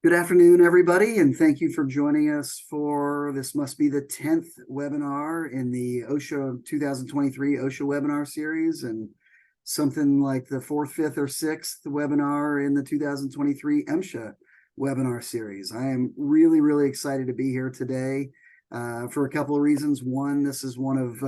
Good afternoon, everybody, and thank you for joining us for this must be the 10th webinar in the OSHA 2023 OSHA webinar series, and something like the fourth, fifth, or sixth webinar in the 2023 MSHA webinar series. I am really, really excited to be here today for a couple of reasons. One, this is one of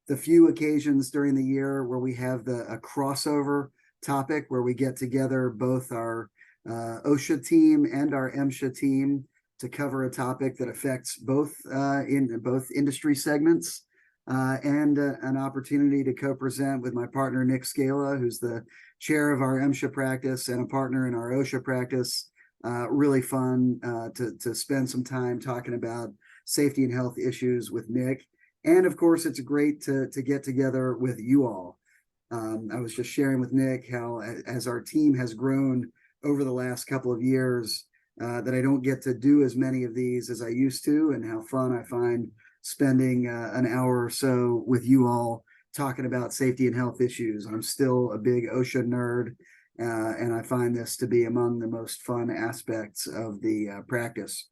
the few occasions during the year where we have a crossover topic where we get together both our OSHA team and our MSHA team to cover a topic that affects both in both industry segments, and an opportunity to co-present with my partner Nick Scala, who's the chair of our MSHA practice and a partner in our OSHA practice. Really fun to spend some time talking about safety and health issues with Nick, and of course it's great to get together with you all. I was just sharing with Nick how as our team has grown over the last couple of years, that I don't get to do as many of these as I used to, and how fun I find spending an hour or so with you all talking about safety and health issues. I'm still a big OSHA nerd, and I find this to be among the most fun aspects of the practice.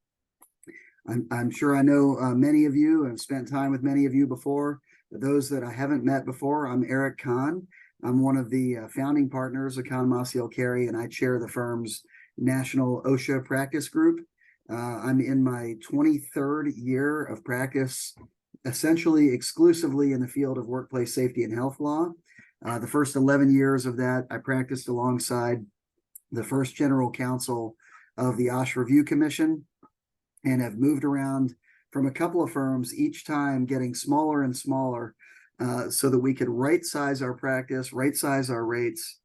I'm sure I know many of you and spent time with many of you before. For those that I haven't met before, I'm Eric Conn. I'm one of the founding partners of Conn Maciel Carey, and I chair the firm's national OSHA practice group. I'm in my 23rd year of practice, essentially exclusively in the field of workplace safety and health law. The first 11 years of that, I practiced alongside the first general counsel of the OSHA Review Commission, and have moved around from a couple of firms, each time getting smaller and smaller, so that we could right size our practice, right size our rates,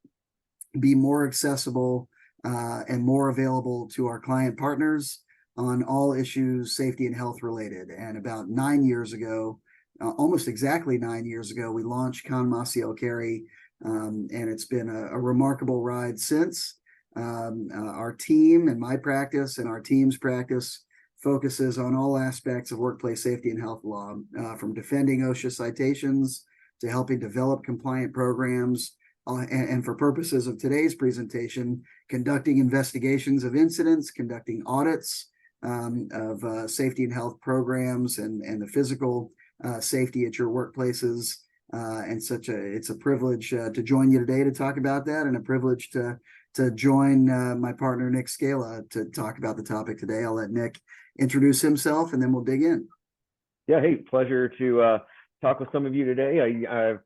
be more accessible and more available to our client partners on all issues safety and health related. And about 9 years ago, almost exactly 9 years ago, we launched Conn Maciel Carey, and it's been a remarkable ride since. Our team and my practice and our team's practice focuses on all aspects of workplace safety and health law, from defending OSHA citations to helping develop compliant programs, and for purposes of today's presentation, conducting investigations of incidents, conducting audits of safety and health programs and the physical safety at your workplaces. And it's a privilege to join you today to talk about that, and a privilege to join my partner Nick Scala to talk about the topic today. I'll let Nick introduce himself, and then we'll dig in. Yeah, hey, pleasure to talk with some of you today.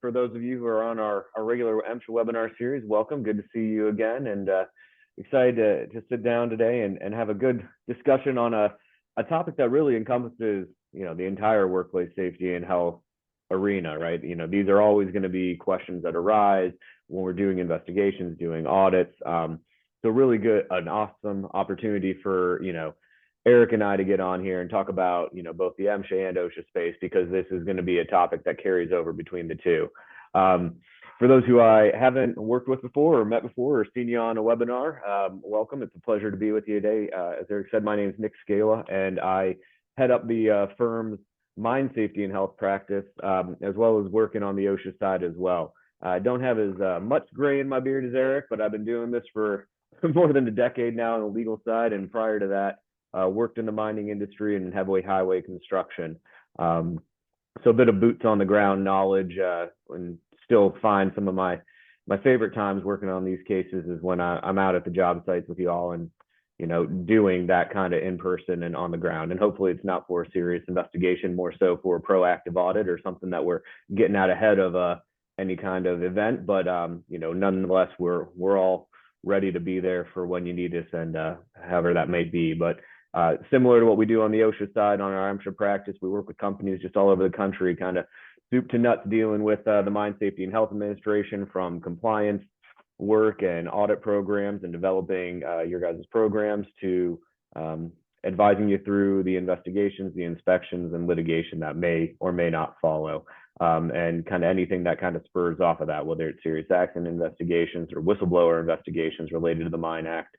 For those of you who are on our regular MSHA webinar series, welcome. Good to see you again, and excited to sit down today and have a good discussion on a topic that really encompasses, the entire workplace safety and health arena, right? These are always going to be questions that arise when we're doing investigations, doing audits. So really good, an awesome opportunity for, Eric and I to get on here and talk about, both the MSHA and OSHA space, because this is going to be a topic that carries over between the two. For those who I haven't worked with before or met before or seen you on a webinar, welcome. It's a pleasure to be with you today. As Eric said, my name is Nick Scala, and I head up the firm's mine safety and health practice, as well as working on the OSHA side as well. I don't have as much gray in my beard as Eric, but I've been doing this for more than a decade now on the legal side, and prior to that, worked in the mining industry and heavy highway construction. So a bit of boots on the ground knowledge, and still find some of my favorite times working on these cases is when I'm out at the job sites with you all and, doing that kind of in person and on the ground. And hopefully it's not for a serious investigation, more so for a proactive audit or something that we're getting out ahead of any kind of event. But, nonetheless, we're all ready to be there for when you need us, and however that may be. But similar to what we do on the OSHA side on our MSHA practice, we work with companies just all over the country, kind of soup to nuts, dealing with the Mine Safety and Health Administration, from compliance work and audit programs and developing your guys' programs to advising you through the investigations, the inspections, and litigation that may or may not follow, and kind of anything that kind of spurs off of that, whether it's serious accident investigations or whistleblower investigations related to the Mine Act.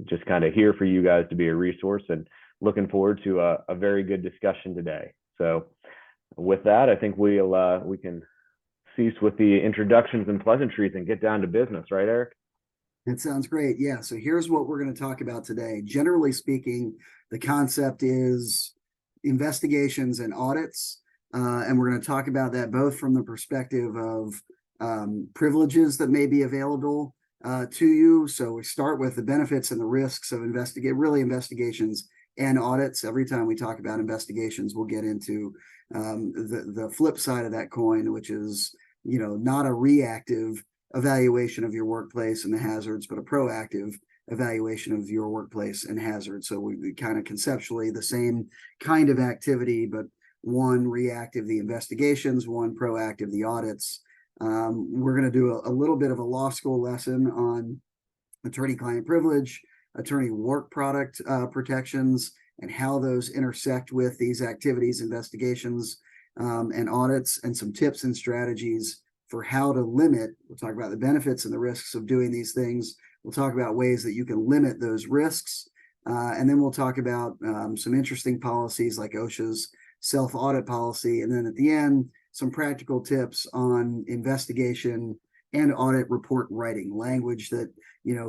Just kind of here for you guys to be a resource, and looking forward to a very good discussion today. So with that, I think we can cease with the introductions and pleasantries and get down to business, right, Eric? That sounds great. Yeah. So here's what we're going to talk about today. Generally speaking, the concept is investigations and audits. And we're going to talk about that both from the perspective of privileges that may be available to you. So we start with the benefits and the risks of investigations and audits. Every time we talk about investigations, we'll get into the flip side of that coin, which is, not a reactive evaluation of your workplace and the hazards, but a proactive evaluation of your workplace and hazards. So we kind of conceptually the same kind of activity, but one reactive, the investigations, one proactive, the audits. We're going to do a little bit of a law school lesson on attorney-client privilege, attorney work product protections, and how those intersect with these activities, investigations, and audits, and some tips and strategies for how to limit. We'll talk about the benefits and the risks of doing these things. We'll talk about ways that you can limit those risks. And then we'll talk about some interesting policies like OSHA's self-audit policy. And then at the end, some practical tips on investigation and audit report writing, language that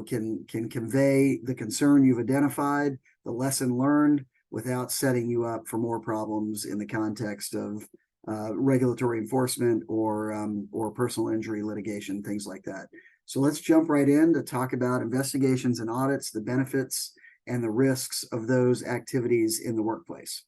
can convey the concern you've identified, the lesson learned, without setting you up for more problems in the context of regulatory enforcement or personal injury litigation, things like that. So let's jump right in to talk about investigations and audits, the benefits and the risks of those activities in the workplace.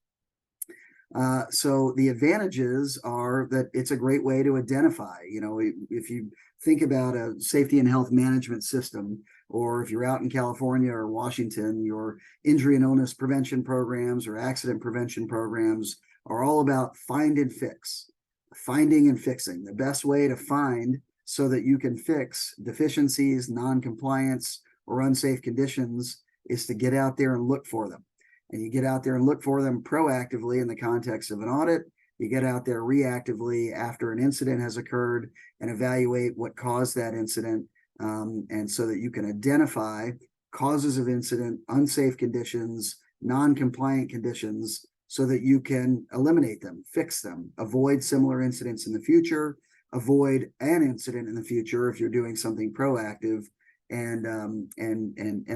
So the advantages are that it's a great way to identify, if you think about a safety and health management system, or if you're out in California or Washington, your injury and illness prevention programs or accident prevention programs are all about find and fix, finding and fixing. The best way to find so that you can fix deficiencies, non-compliance, or unsafe conditions is to get out there and look for them. And you get out there and look for them proactively in the context of an audit. You get out there reactively after an incident has occurred and evaluate what caused that incident. And so that you can identify causes of incident, unsafe conditions, non-compliant conditions, so that you can eliminate them, fix them, avoid similar incidents in the future, avoid an incident in the future if you're doing something proactive, and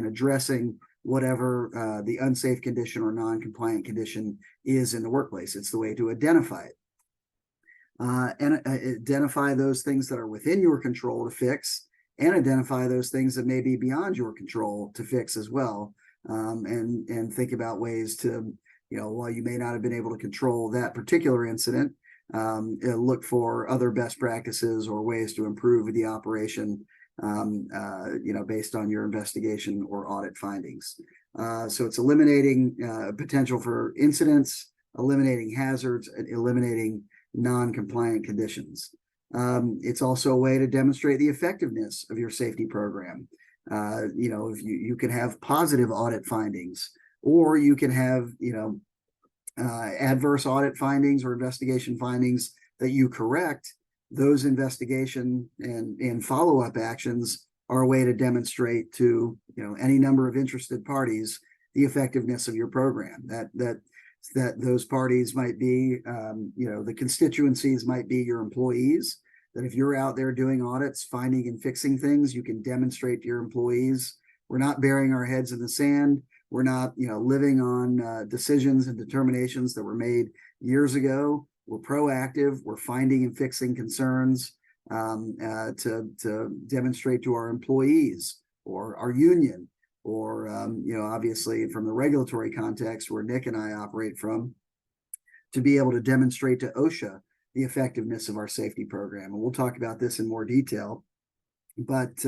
addressing whatever the unsafe condition or non-compliant condition is in the workplace. It's the way to identify it. And identify those things that are within your control to fix, and identify those things that may be beyond your control to fix as well. And think about ways to, while you may not have been able to control that particular incident, look for other best practices or ways to improve the operation, based on your investigation or audit findings. So it's eliminating potential for incidents, eliminating hazards, and eliminating non-compliant conditions. It's also a way to demonstrate the effectiveness of your safety program. If you can have positive audit findings, or you can have, adverse audit findings or investigation findings that you correct. Those investigation and follow-up actions are a way to demonstrate to, any number of interested parties the effectiveness of your program. That those parties might be, the constituencies might be your employees. That if you're out there doing audits, finding and fixing things, you can demonstrate to your employees, we're not burying our heads in the sand. We're not, living on decisions and determinations that were made years ago. We're proactive. We're finding and fixing concerns to demonstrate to our employees or our union, or obviously from the regulatory context where Nick and I operate from, to be able to demonstrate to OSHA the effectiveness of our safety program. And we'll talk about this in more detail. But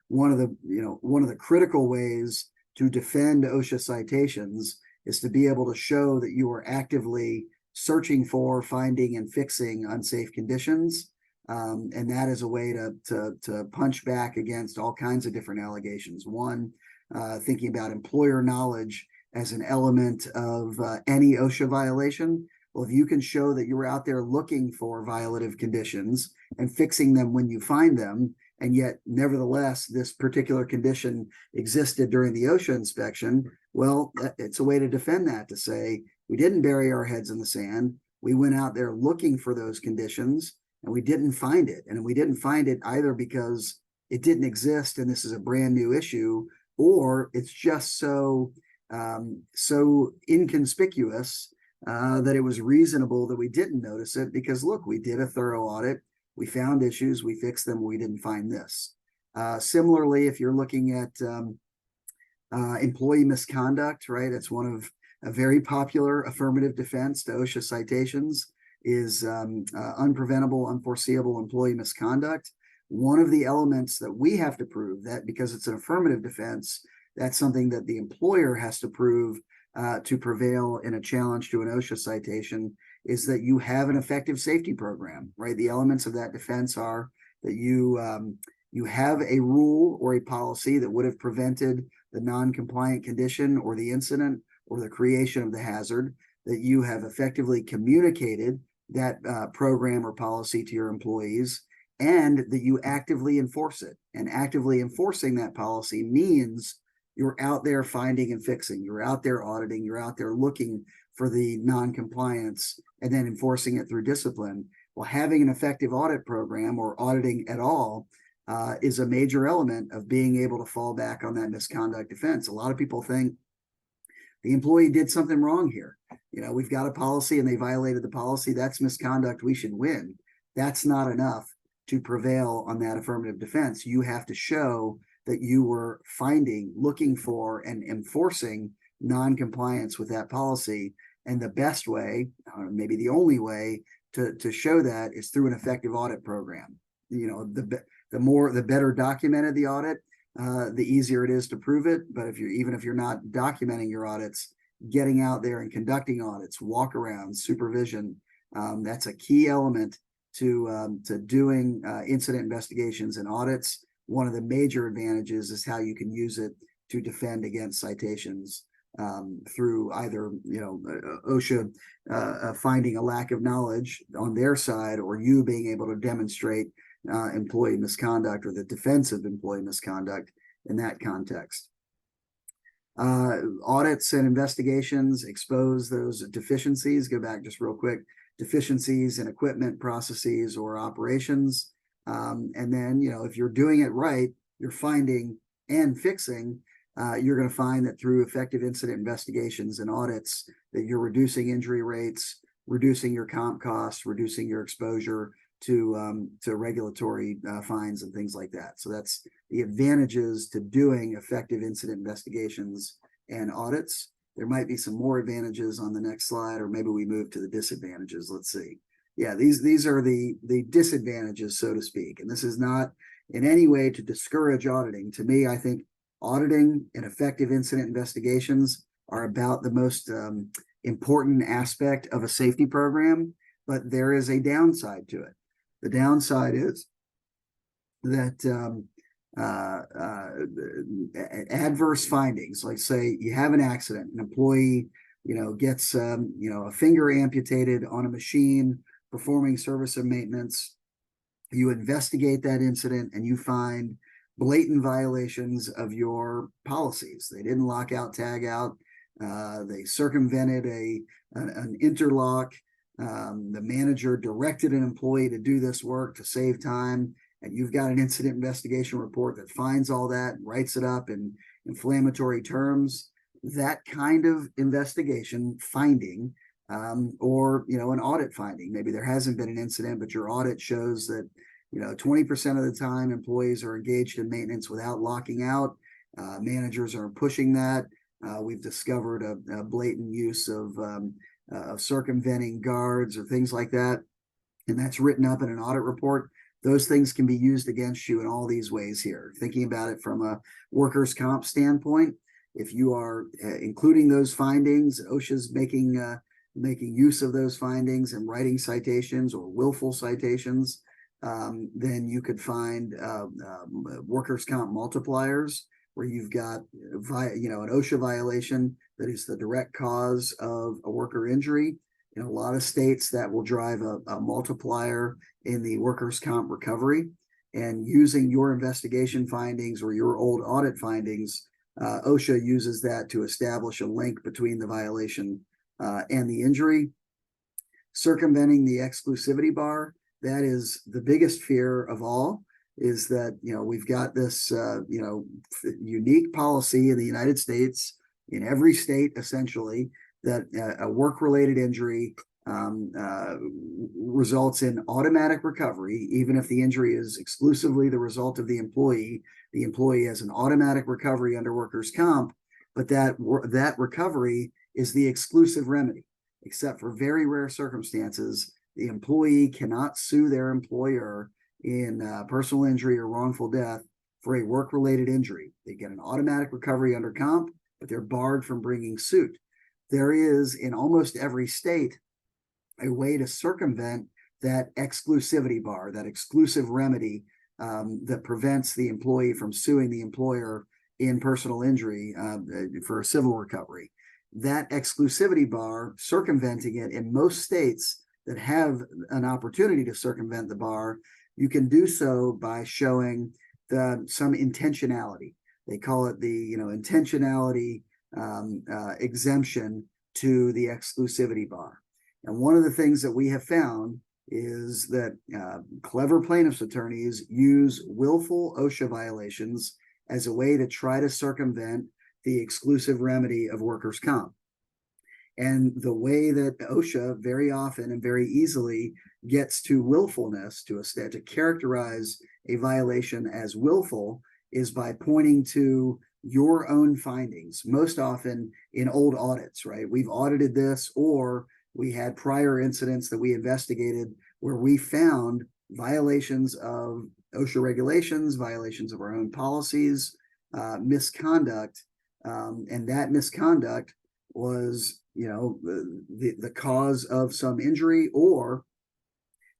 one of the critical ways to defend OSHA citations is to be able to show that you are actively searching for, finding, and fixing unsafe conditions. And that is a way to punch back against all kinds of different allegations. One, thinking about employer knowledge as an element of any OSHA violation. Well, if you can show that you're out there looking for violative conditions and fixing them when you find them, and yet nevertheless this particular condition existed during the OSHA inspection, well, it's a way to defend that, to say we didn't bury our heads in the sand. We went out there looking for those conditions and we didn't find it. And we didn't find it either because it didn't exist and this is a brand new issue, or it's just so inconspicuous that it was reasonable that we didn't notice it because, look, we did a thorough audit, we found issues, we fixed them, we didn't find this. Similarly, if you're looking at employee misconduct, right? It's one of a very popular affirmative defense to OSHA citations is unpreventable, unforeseeable employee misconduct. One of the elements that we have to prove, that because it's an affirmative defense, that's something that the employer has to prove to prevail in a challenge to an OSHA citation, is that you have an effective safety program, right? The elements of that defense are that you have a rule or a policy that would have prevented the non-compliant condition or the incident or the creation of the hazard, that you have effectively communicated that program or policy to your employees, and that you actively enforce it. And actively enforcing that policy means you're out there finding and fixing, you're out there auditing, you're out there looking for the non-compliance and then enforcing it through discipline. Well, having an effective audit program or auditing at all is a major element of being able to fall back on that misconduct defense. A lot of people think the employee did something wrong here. You know, we've got a policy and they violated the policy. That's misconduct. We should win. That's not enough to prevail on that affirmative defense. You have to show that you were finding, looking for, and enforcing non-compliance with that policy. And the best way, maybe the only way to show that is through an effective audit program. You know, the better documented the audit, the easier it is to prove it. But even if you're not documenting your audits, getting out there and conducting audits, walk around, supervision, that's a key element to doing incident investigations and audits. One of the major advantages is how you can use it to defend against citations through either, you know, OSHA finding a lack of knowledge on their side, or you being able to demonstrate employee misconduct or the defense of employee misconduct in that context. Audits and investigations expose those deficiencies. Go back just real quick. Deficiencies in equipment, processes, or operations. And then, you know, if you're doing it right, you're finding and fixing, you're going to find that through effective incident investigations and audits that you're reducing injury rates, reducing your comp costs, reducing your exposure to regulatory fines and things like that. So that's the advantages to doing effective incident investigations and audits. There might be some more advantages on the next slide, or maybe we move to the disadvantages. Let's see. Yeah, these are the disadvantages, so to speak. And this is not in any way to discourage auditing. To me, I think auditing and effective incident investigations are about the most important aspect of a safety program, but there is a downside to it. The downside is that adverse findings, like say you have an accident, an employee, you know, gets a finger amputated on a machine performing service and maintenance. You investigate that incident and you find blatant violations of your policies. They didn't lock out, tag out. They circumvented an interlock. The manager directed an employee to do this work to save time, and you've got an incident investigation report that finds all that and writes it up in inflammatory terms. That kind of investigation finding, or, you know, an audit finding, maybe there hasn't been an incident, but your audit shows that, you know, 20% of the time employees are engaged in maintenance without locking out. Managers are pushing that. We've discovered a blatant use of circumventing guards or things like that, and that's written up in an audit report. Those things can be used against you in all these ways here. Thinking about it from a workers' comp standpoint, if you are including those findings, OSHA's making use of those findings and writing citations or willful citations, then you could find workers' comp multipliers, where you've got an OSHA violation that is the direct cause of a worker injury. In a lot of states, that will drive a multiplier in the workers' comp recovery. And using your investigation findings or your old audit findings, OSHA uses that to establish a link between the violation and the injury. Circumventing the exclusivity bar, that is the biggest fear of all, is that, we've got this, unique policy in the United States, in every state essentially, that a work-related injury results in automatic recovery. Even if the injury is exclusively the result of the employee has an automatic recovery under workers' comp, but that recovery is the exclusive remedy. Except for very rare circumstances, the employee cannot sue their employer in personal injury or wrongful death for a work-related injury. They get an automatic recovery under comp, but they're barred from bringing suit. There is, in almost every state, a way to circumvent that exclusivity bar, that exclusive remedy that prevents the employee from suing the employer in personal injury for a civil recovery. That exclusivity bar, circumventing it in most states that have an opportunity to circumvent the bar, you can do so by showing some intentionality. They call it the intentionality exemption to the exclusivity bar. And one of the things that we have found is that clever plaintiffs' attorneys use willful OSHA violations as a way to try to circumvent the exclusive remedy of workers' comp. And the way that OSHA very often and very easily gets to willfulness, to characterize a violation as willful, is by pointing to your own findings, most often in old audits, right? We've audited this, or we had prior incidents that we investigated where we found violations of OSHA regulations, violations of our own policies, misconduct, and that misconduct was, the cause of some injury, or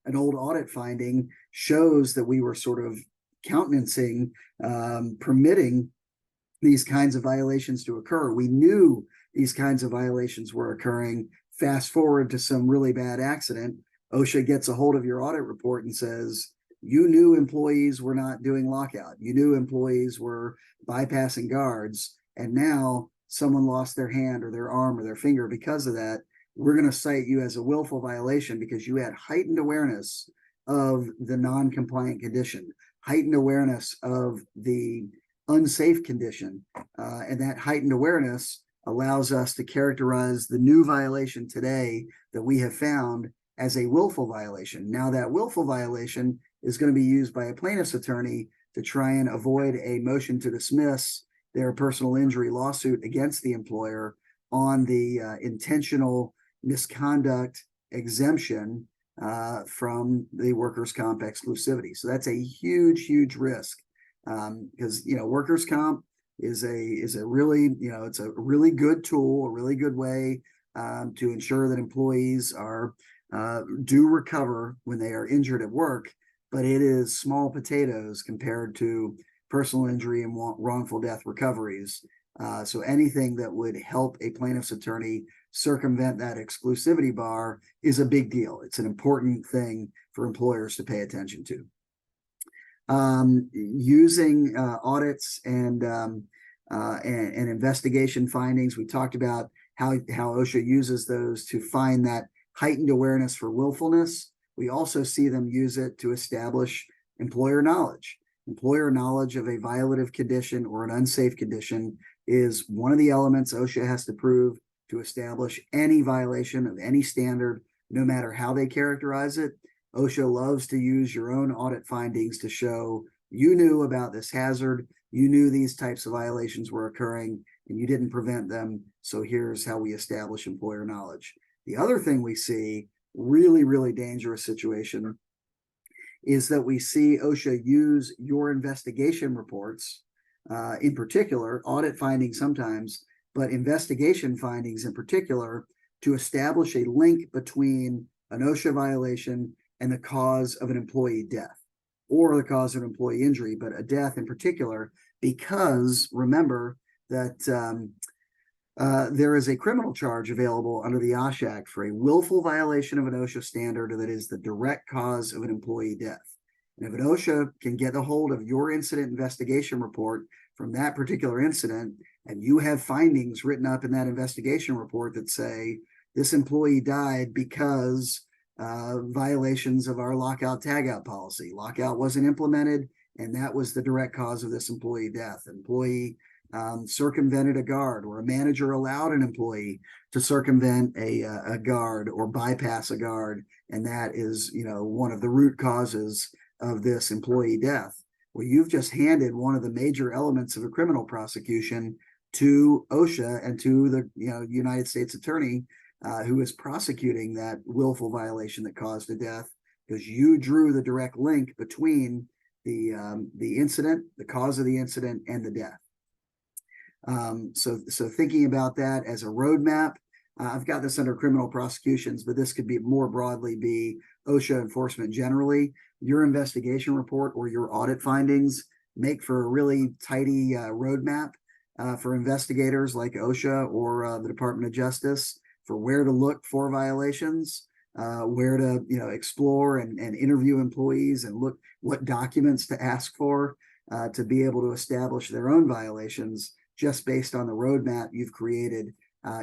an old audit finding shows that we were sort of countenancing, permitting these kinds of violations to occur. We knew these kinds of violations were occurring. Fast forward to some really bad accident, OSHA gets a hold of your audit report and says, you knew employees were not doing lockout. You knew employees were bypassing guards, and now someone lost their hand or their arm or their finger because of that. We're going to cite you as a willful violation because you had heightened awareness of the non-compliant condition, heightened awareness of the unsafe condition, and that heightened awareness allows us to characterize the new violation today that we have found as a willful violation. Now, that willful violation is going to be used by a plaintiff's attorney to try and avoid a motion to dismiss their personal injury lawsuit against the employer on the intentional misconduct exemption from the workers' comp exclusivity. So that's a huge, huge risk, because workers' comp is a really, it's a really good tool, a really good way to ensure that employees do recover when they are injured at work, but it is small potatoes compared to personal injury and wrongful death recoveries. So anything that would help a plaintiff's attorney circumvent that exclusivity bar is a big deal. It's an important thing for employers to pay attention to. Using audits and investigation findings, we talked about how OSHA uses those to find that heightened awareness for willfulness. We also see them use it to establish employer knowledge. Employer knowledge of a violative condition or an unsafe condition is one of the elements OSHA has to prove to establish any violation of any standard, no matter how they characterize it. OSHA loves to use your own audit findings to show you knew about this hazard, you knew these types of violations were occurring, and you didn't prevent them, so here's how we establish employer knowledge. The other thing we see, really, really dangerous situation, is that we see OSHA use your investigation reports, in particular, audit findings sometimes, but investigation findings in particular, to establish a link between an OSHA violation and the cause of an employee death, or the cause of an employee injury, but a death in particular, because remember that there is a criminal charge available under the OSHA Act for a willful violation of an OSHA standard that is the direct cause of an employee death. And if an OSHA can get a hold of your incident investigation report from that particular incident, and you have findings written up in that investigation report that say this employee died because violations of our lockout tagout policy. Lockout wasn't implemented, and that was the direct cause of this employee death. Employee circumvented a guard, or a manager allowed an employee to circumvent a guard or bypass a guard, and that is, one of the root causes of this employee death. Well, you've just handed one of the major elements of a criminal prosecution to OSHA and to the United States attorney who is prosecuting that willful violation that caused a death, because you drew the direct link between the incident, the cause of the incident, and the death. So thinking about that as a roadmap, I've got this under criminal prosecutions, but this could be more broadly be OSHA enforcement generally. Your investigation report or your audit findings make for a really tidy roadmap for investigators like OSHA or the Department of Justice for where to look for violations, where to explore and interview employees, and look what documents to ask for to be able to establish their own violations just based on the roadmap you've created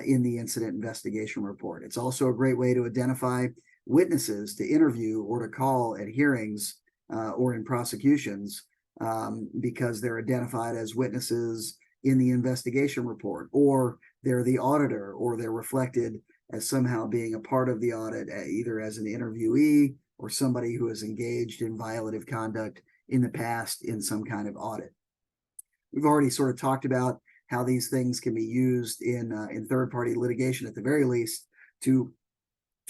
in the incident investigation report. It's also a great way to identify witnesses to interview or to call at hearings or in prosecutions because they're identified as witnesses in the investigation report, or they're the auditor, or they're reflected as somehow being a part of the audit, either as an interviewee or somebody who has engaged in violative conduct in the past in some kind of audit. We've already sort of talked about how these things can be used in third-party litigation, at the very least, to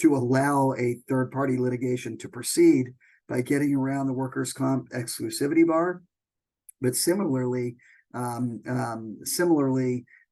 allow a third-party litigation to proceed by getting around the workers' comp exclusivity bar. But similarly,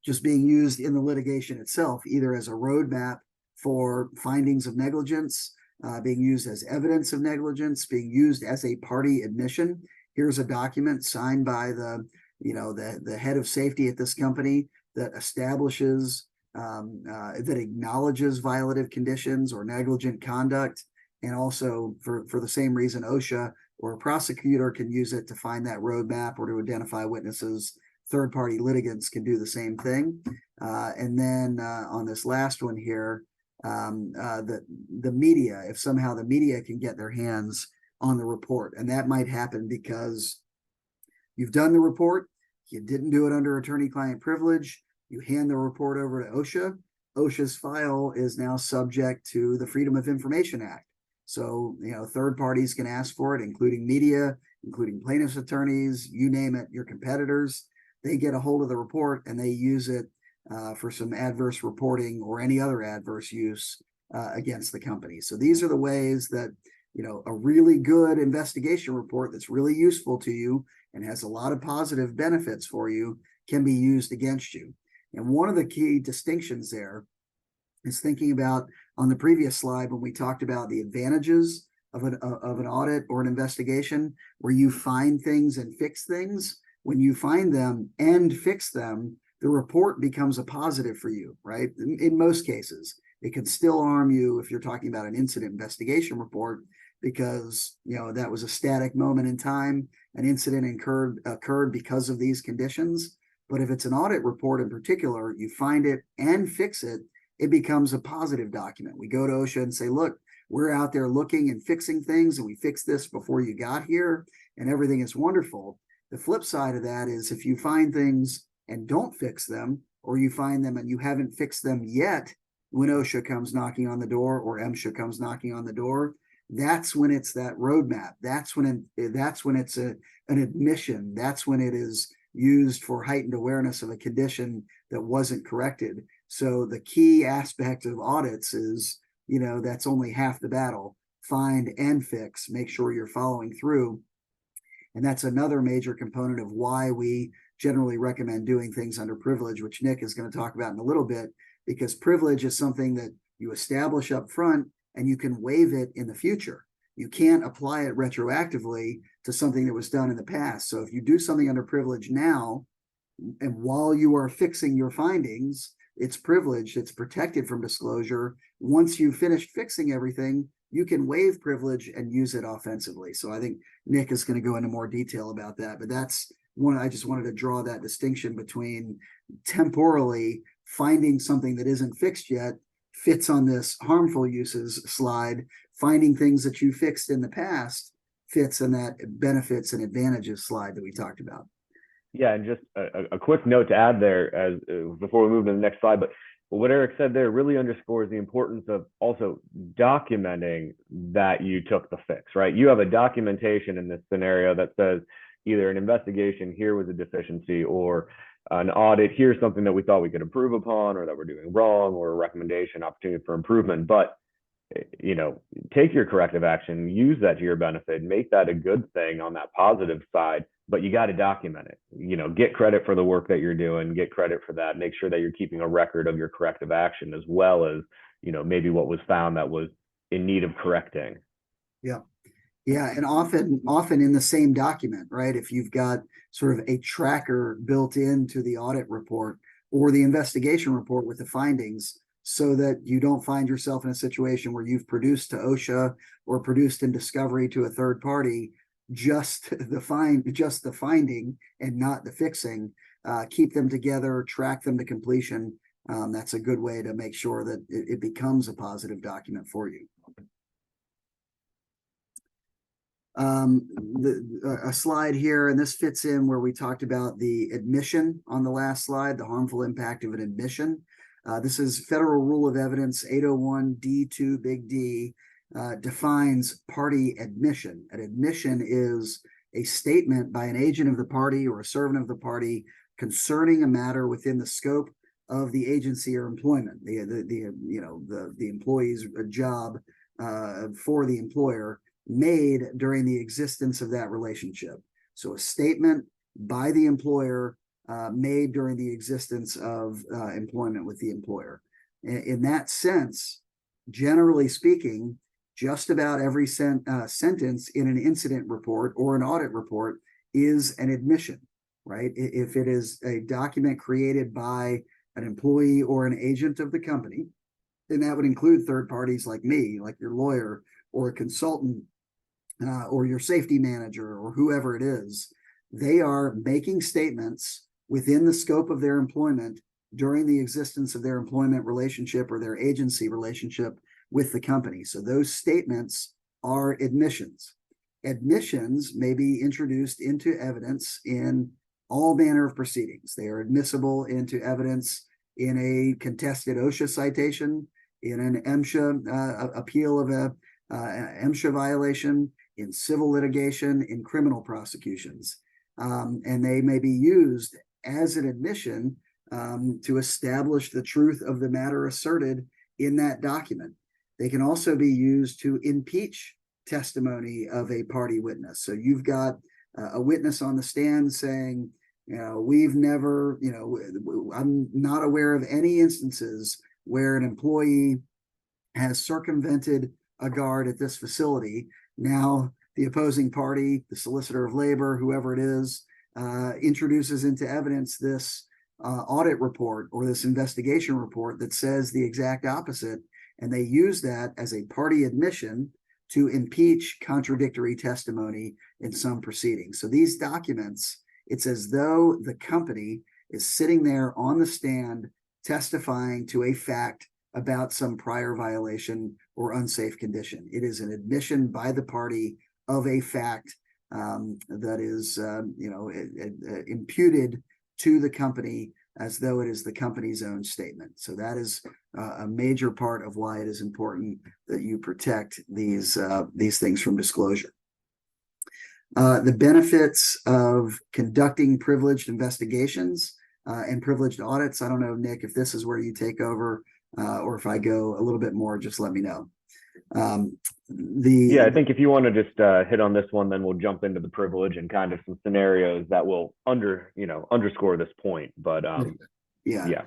just being used in the litigation itself, either as a roadmap for findings of negligence, being used as evidence of negligence, being used as a party admission. Here's a document signed by the head of safety at this company that establishes, that acknowledges violative conditions or negligent conduct. And also for the same reason, OSHA or a prosecutor can use it to find that roadmap or to identify witnesses. Third-party litigants can do the same thing. And then on this last one here, the media, if somehow the media can get their hands on the report, and that might happen because you've done the report, you didn't do it under attorney-client privilege, you hand the report over to OSHA. OSHA's file is now subject to the Freedom of Information Act. So, third parties can ask for it, including media, including plaintiffs' attorneys, you name it, your competitors. They get a hold of the report and they use it for some adverse reporting or any other adverse use against the company. So these are the ways that, a really good investigation report that's really useful to you and has a lot of positive benefits for you can be used against you. And one of the key distinctions there is thinking about on the previous slide when we talked about the advantages of an audit or an investigation where you find things and fix things. When you find them and fix them, the report becomes a positive for you, right? In most cases, it can still harm you if you're talking about an incident investigation report because, that was a static moment in time. An incident occurred because of these conditions. But if it's an audit report in particular, you find it and fix it, it becomes a positive document. We go to OSHA and say, look, we're out there looking and fixing things, and we fixed this before you got here, and everything is wonderful. The flip side of that is if you find things and don't fix them, or you find them and you haven't fixed them yet, when OSHA comes knocking on the door or MSHA comes knocking on the door, that's when it's that roadmap. That's when it's an admission. That's when it is used for heightened awareness of a condition that wasn't corrected. So the key aspect of audits is, that's only half the battle. Find and fix, make sure you're following through. And that's another major component of why we generally recommend doing things under privilege, which Nick is going to talk about in a little bit, because privilege is something that you establish up front and you can waive it in the future. You can't apply it retroactively to something that was done in the past. So if you do something under privilege now, and while you are fixing your findings, it's privileged, it's protected from disclosure. Once you've finished fixing everything, you can waive privilege and use it offensively. So I think Nick is going to go into more detail about that, but that's one, I just wanted to draw that distinction between temporally finding something that isn't fixed yet fits on this harmful uses slide, finding things that you fixed in the past fits in that benefits and advantages slide that we talked about. Yeah, and just a quick note to add there as before we move to the next slide, but what Eric said there really underscores the importance of also documenting that you took the fix, right? You have a documentation in this scenario that says either an investigation, here was a deficiency, or an audit, here's something that we thought we could improve upon or that we're doing wrong, or a recommendation, opportunity for improvement. But take your corrective action, use that to your benefit, make that a good thing on that positive side, but you got to document it. Get credit for the work that you're doing, get credit for that, make sure that you're keeping a record of your corrective action, as well as, maybe what was found that was in need of correcting. Yeah. Yeah. And often in the same document, right? If you've got sort of a tracker built into the audit report or the investigation report with the findings, so that you don't find yourself in a situation where you've produced to OSHA or produced in discovery to a third party just the finding and not the fixing. Keep them together, track them to completion. That's a good way to make sure that it becomes a positive document for you. A slide here, and this fits in where we talked about the admission on the last slide, the harmful impact of an admission. This is Federal Rule of Evidence 801 D2 big D, defines party admission. An admission is a statement by an agent of the party or a servant of the party concerning a matter within the scope of the agency or employment, the employee's job for the employer, made during the existence of that relationship. So a statement by the employer made during the existence of employment with the employer. In that sense, generally speaking, just about every sentence in an incident report or an audit report is an admission, right? If it is a document created by an employee or an agent of the company, then that would include third parties like me, like your lawyer or a consultant or your safety manager or whoever it is. They are making statements within the scope of their employment during the existence of their employment relationship or their agency relationship with the company. So those statements are admissions. Admissions may be introduced into evidence in all manner of proceedings. They are admissible into evidence in a contested OSHA citation, in an MSHA appeal of a MSHA violation, in civil litigation, in criminal prosecutions. And they may be used as an admission to establish the truth of the matter asserted in that document. They can also be used to impeach testimony of a party witness. So you've got a witness on the stand saying, we've never, I'm not aware of any instances where an employee has circumvented a guard at this facility. Now, the opposing party, the solicitor of labor, whoever it is, introduces into evidence this audit report or this investigation report that says the exact opposite, and they use that as a party admission to impeach contradictory testimony in some proceedings. So these documents, it's as though the company is sitting there on the stand testifying to a fact about some prior violation or unsafe condition. It is an admission by the party of a fact that is, imputed to the company as though it is the company's own statement. So that is a major part of why it is important that you protect these things from disclosure. The benefits of conducting privileged investigations and privileged audits. I don't know, Nick, if this is where you take over or if I go a little bit more, just let me know. I think if you want to just hit on this one, then we'll jump into the privilege and kind of some scenarios that will underscore this point. But yeah.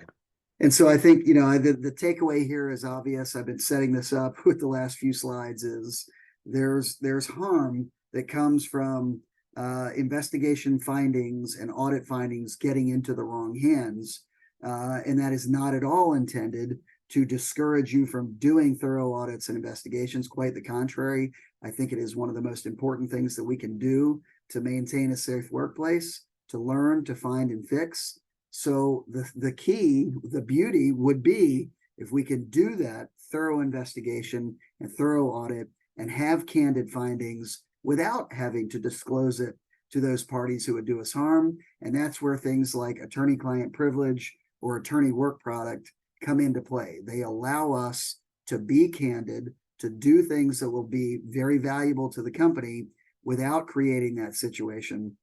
And so I think, the takeaway here is obvious. I've been setting this up with the last few slides is there's harm that comes from investigation findings and audit findings getting into the wrong hands. And that is not at all intended to discourage you from doing thorough audits and investigations. Quite the contrary. I think it is one of the most important things that we can do to maintain a safe workplace, to learn, to find and fix. So the key, the beauty would be if we can do that thorough investigation and thorough audit and have candid findings without having to disclose it to those parties who would do us harm. And that's where things like attorney-client privilege or attorney work product come into play. They allow us to be candid, to do things that will be very valuable to the company without creating that situation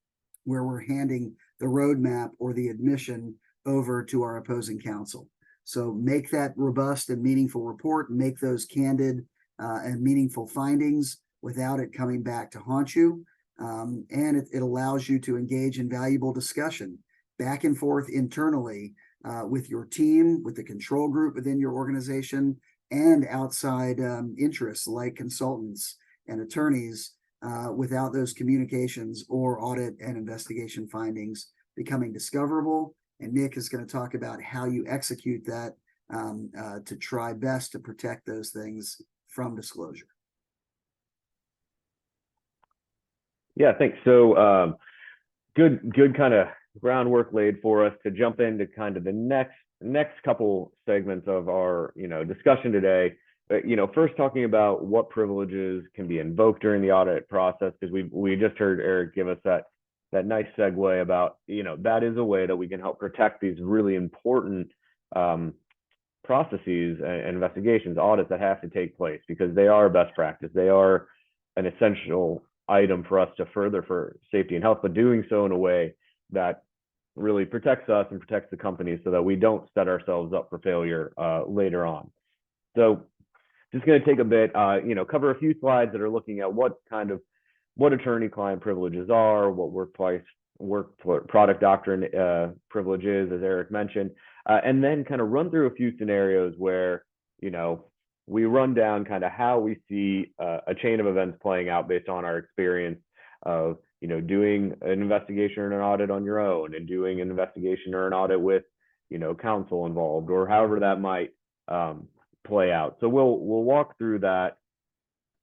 where we're handing the roadmap or the admission over to our opposing counsel. So make that robust and meaningful report, make those candid and meaningful findings without it coming back to haunt you. And it allows you to engage in valuable discussion back and forth internally with your team, with the control group within your organization, and outside interests like consultants and attorneys without those communications or audit and investigation findings becoming discoverable. And Nick is going to talk about how you execute that to try best to protect those things from disclosure. Yeah, thanks. So good kind of groundwork laid for us to jump into kind of the next couple segments of our discussion today. First talking about what privileges can be invoked during the audit process, because we just heard Eric give us that nice segue about that is a way that we can help protect these really important processes and investigations, audits that have to take place, because they are best practice. They are an essential item for us to further for safety and health, but doing so in a way that really protects us and protects the company so that we don't set ourselves up for failure later on. So just going to take a bit, cover a few slides that are looking at what attorney-client privileges are, what work product doctrine privileges, as Eric mentioned, and then kind of run through a few scenarios where, we run down kind of how we see a chain of events playing out based on our experience of, doing an investigation or an audit on your own, and doing an investigation or an audit with, counsel involved, or however that might play out. So we'll walk through that,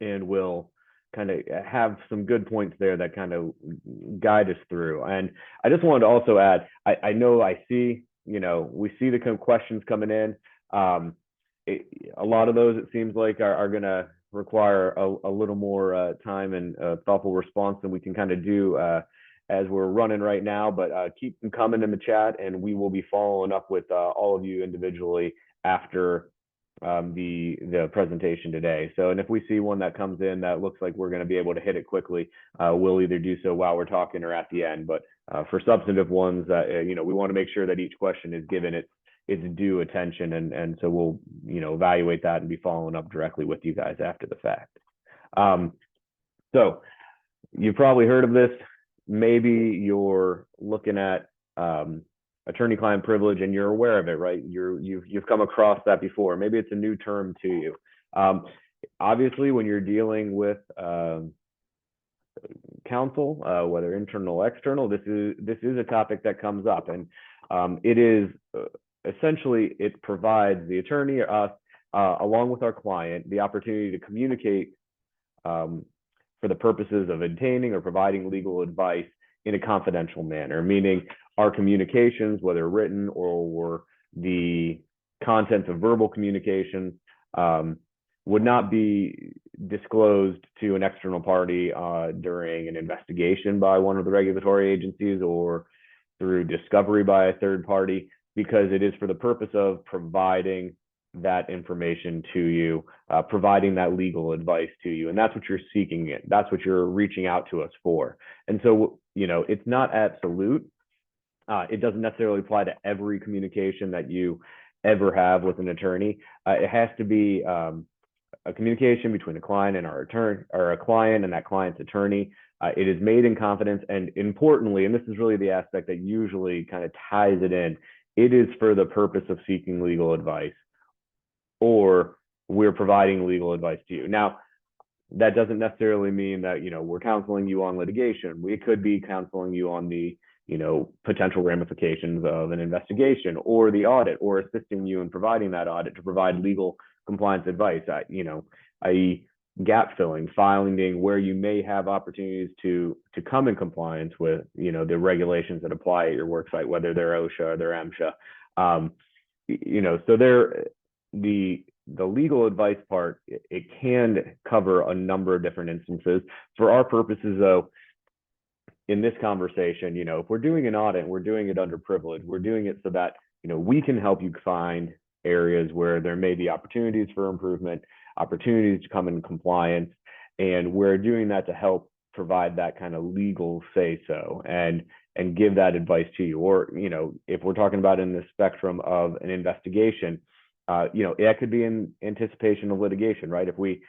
and we'll kind of have some good points there that kind of guide us through. And I just wanted to also add, I know I see, we see the kind of questions coming in. A lot of those, it seems like, are going to require a little more time and thoughtful response than we can kind of do as we're running right now. But keep them coming in the chat, and we will be following up with all of you individually after the presentation today. So, and if we see one that comes in that looks like we're going to be able to hit it quickly, we'll either do so while we're talking or at the end. But for substantive ones, we want to make sure that each question is given its due attention, and so we'll evaluate that and be following up directly with you guys after the fact. So you've probably heard of this. Maybe you're looking at attorney-client privilege and you're aware of it, right? You've come across that before. Maybe it's a new term to you. Obviously, when you're dealing with counsel, whether internal or external, this is a topic that comes up, and it is essentially, it provides the attorney or us, along with our client, the opportunity to communicate for the purposes of obtaining or providing legal advice in a confidential manner, meaning our communications, whether written or the contents of verbal communication, would not be disclosed to an external party during an investigation by one of the regulatory agencies or through discovery by a third party, because it is for the purpose of providing that information to you, providing that legal advice to you. And that's what you're seeking it. That's what you're reaching out to us for. And so, it's not absolute. It doesn't necessarily apply to every communication that you ever have with an attorney. It has to be a communication between a client and our attorney, or a client and that client's attorney. It is made in confidence, and importantly, and this is really the aspect that usually kind of ties it in, it is for the purpose of seeking legal advice, or we're providing legal advice to you. Now, that doesn't necessarily mean that, we're counseling you on litigation. We could be counseling you on the, potential ramifications of an investigation or the audit, or assisting you in providing that audit to provide legal compliance advice, i.e. gap filling, finding where you may have opportunities to come in compliance with, the regulations that apply at your work site, whether they're OSHA or they're MSHA. So the the legal advice part, it can cover a number of different instances. For our purposes, though, in this conversation, if we're doing an audit, we're doing it under privilege. We're doing it so that, we can help you find areas where there may be opportunities for improvement, opportunities to come in compliance, and we're doing that to help provide that kind of legal say so and give that advice to you. Or, if we're talking about in the spectrum of an investigation, that could be in anticipation of litigation, right? If we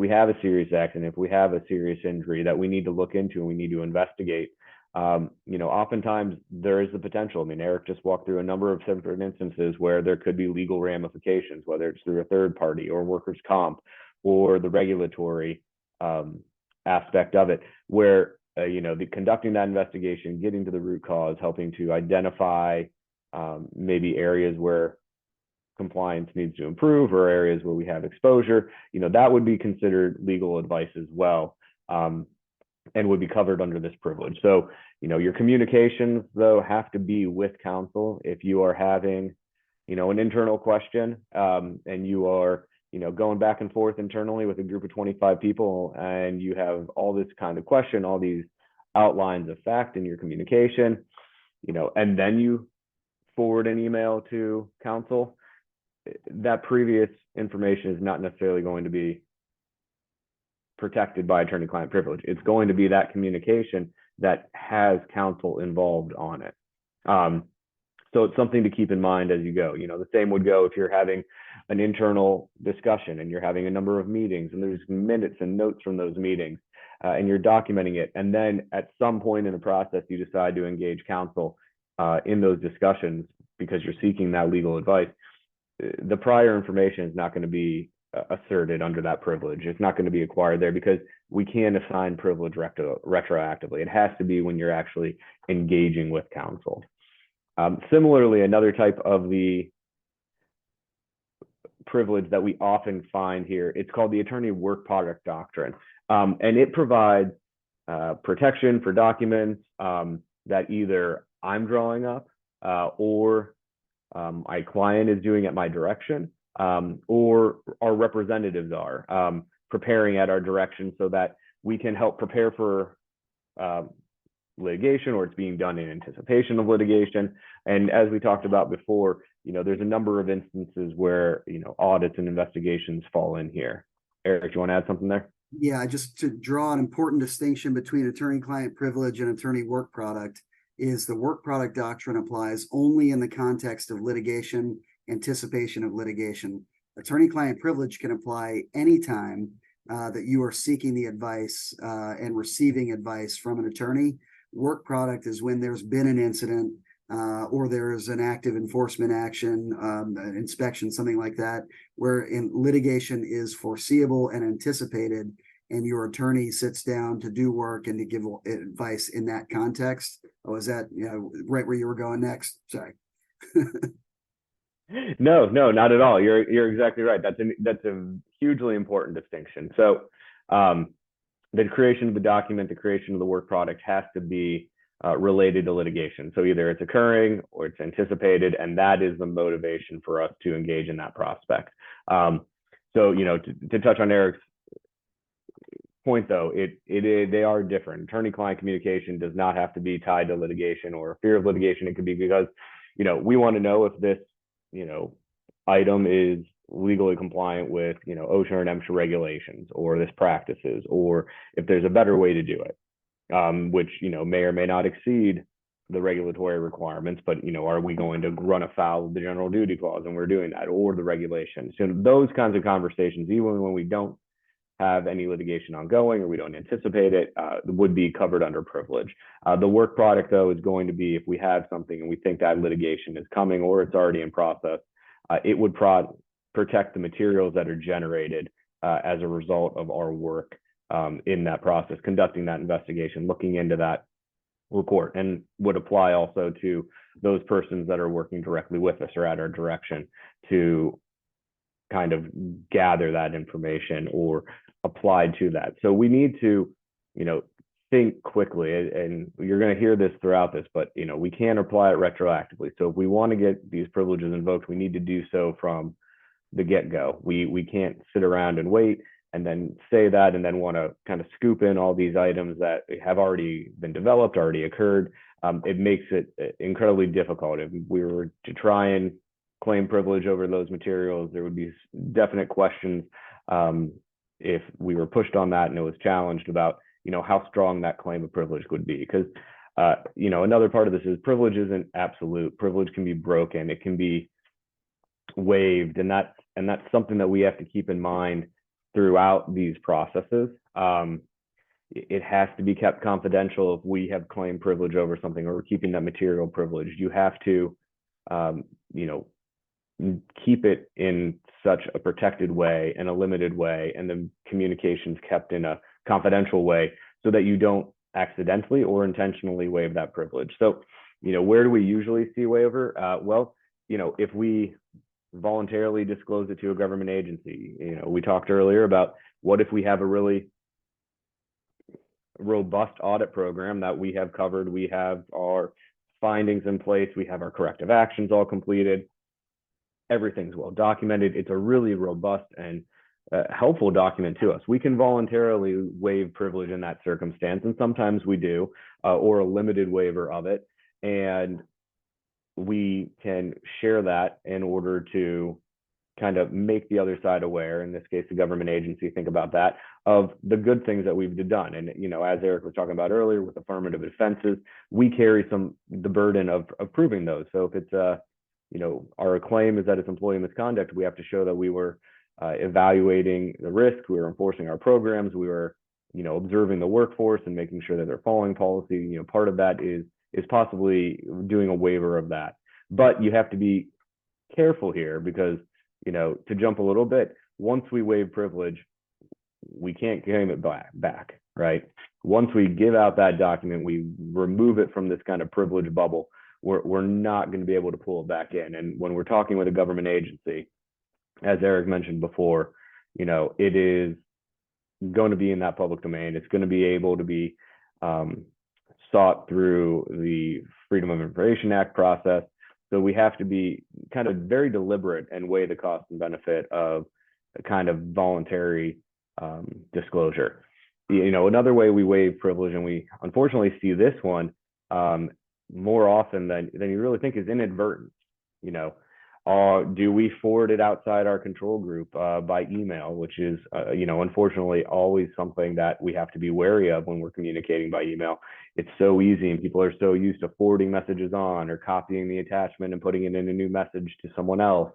have a serious accident, if we have a serious injury that we need to look into and we need to investigate, oftentimes there is the potential. I mean, Eric just walked through a number of different instances where there could be legal ramifications, whether it's through a third party or workers' comp or the regulatory aspect of it, where conducting that investigation, getting to the root cause, helping to identify maybe areas where compliance needs to improve or areas where we have exposure, that would be considered legal advice as well, and would be covered under this privilege. So, your communications, though, have to be with counsel. If you are having, an internal question, and you are, going back and forth internally with a group of 25 people, and you have all this kind of question, all these outlines of fact in your communication, and then you forward an email to counsel, that previous information is not necessarily going to be protected by attorney-client privilege. It's going to be that communication that has counsel involved on it. So it's something to keep in mind as you go. The same would go if you're having an internal discussion and you're having a number of meetings and there's minutes and notes from those meetings, and you're documenting it. And then at some point in the process, you decide to engage counsel in those discussions because you're seeking that legal advice. The prior information is not going to be asserted under that privilege. It's not going to be acquired there because we can't assign privilege retroactively. It has to be when you're actually engaging with counsel. Similarly, another type of the privilege that we often find here, it's called the attorney work product doctrine. And it provides protection for documents that either I'm drawing up or my client is doing at my direction, or our representatives are preparing at our direction so that we can help prepare for litigation, or it's being done in anticipation of litigation. And as we talked about before, there's a number of instances where, audits and investigations fall in here. Eric, you want to add something there? Yeah, just to draw an important distinction between attorney-client privilege and attorney work product is the work product doctrine applies only in the context of litigation, anticipation of litigation. Attorney-client privilege can apply anytime that you are seeking the advice and receiving advice from an attorney. Work product is when there's been an incident or there's an active enforcement action, an inspection, something like that, where in litigation is foreseeable and anticipated, and your attorney sits down to do work and to give advice in that context. Oh, is that right where you were going next? Sorry. No, not at all. You're exactly right. That's a hugely important distinction. So the creation of the document, the creation of the work product has to be related to litigation. So either it's occurring or it's anticipated, and that is the motivation for us to engage in that prospect. So, to touch on Eric's point, though, they are different. Attorney-client communication does not have to be tied to litigation or fear of litigation. It could be because, we want to know if this, item is legally compliant with, OSHA and MSHA regulations, or this practices, or if there's a better way to do it, which, may or may not exceed the regulatory requirements, but, are we going to run afoul of the general duty clause and we're doing that, or the regulations? So those kinds of conversations, even when we don't have any litigation ongoing or we don't anticipate it, would be covered under privilege. The work product, though, is going to be if we have something and we think that litigation is coming or it's already in process, it would protect the materials that are generated as a result of our work in that process, conducting that investigation, looking into that report, and would apply also to those persons that are working directly with us or at our direction to kind of gather that information or applied to that. So we need to, think quickly, and you're going to hear this throughout this, but, we can't apply it retroactively. So if we want to get these privileges invoked, we need to do so from the get-go. We can't sit around and wait and then say that and then want to kind of scoop in all these items that have already been developed, already occurred. It makes it incredibly difficult. If we were to try and claim privilege over those materials, there would be definite questions if we were pushed on that and it was challenged about, how strong that claim of privilege would be. Because, another part of this is privilege isn't absolute. Privilege can be broken. It can be waived. And that's something that we have to keep in mind throughout these processes. It has to be kept confidential if we have claimed privilege over something or we're keeping that material privileged. You have to, keep it in such a protected way and a limited way, and the communications kept in a confidential way so that you don't accidentally or intentionally waive that privilege. So, where do we usually see waiver? Well, if we voluntarily disclose it to a government agency, we talked earlier about what if we have a really robust audit program that we have covered, we have our findings in place, we have our corrective actions all completed, everything's well documented, it's a really robust and helpful document to us. We can voluntarily waive privilege in that circumstance, and sometimes we do, or a limited waiver of it, and we can share that in order to kind of make the other side aware, in this case, the government agency, think about that, of the good things that we've done. And, as Eric was talking about earlier with affirmative defenses, we carry the burden of proving those. So if it's, our claim is that it's employee misconduct, we have to show that we were evaluating the risk, we were enforcing our programs, we were, observing the workforce and making sure that they're following policy. Part of that is possibly doing a waiver of that. But you have to be careful here because, to jump a little bit, once we waive privilege, we can't claim it back, right? Once we give out that document, we remove it from this kind of privilege bubble, we're not going to be able to pull it back in. And when we're talking with a government agency, as Eric mentioned before, it is going to be in that public domain. It's going to be able to be sought through the Freedom of Information Act process. So we have to be kind of very deliberate and weigh the cost and benefit of a kind of voluntary disclosure. Another way we waive privilege, and we unfortunately see this one more often than you really think, is inadvertent. Do we forward it outside our control group by email, which is, unfortunately always something that we have to be wary of when we're communicating by email. It's so easy, and people are so used to forwarding messages on or copying the attachment and putting it in a new message to someone else,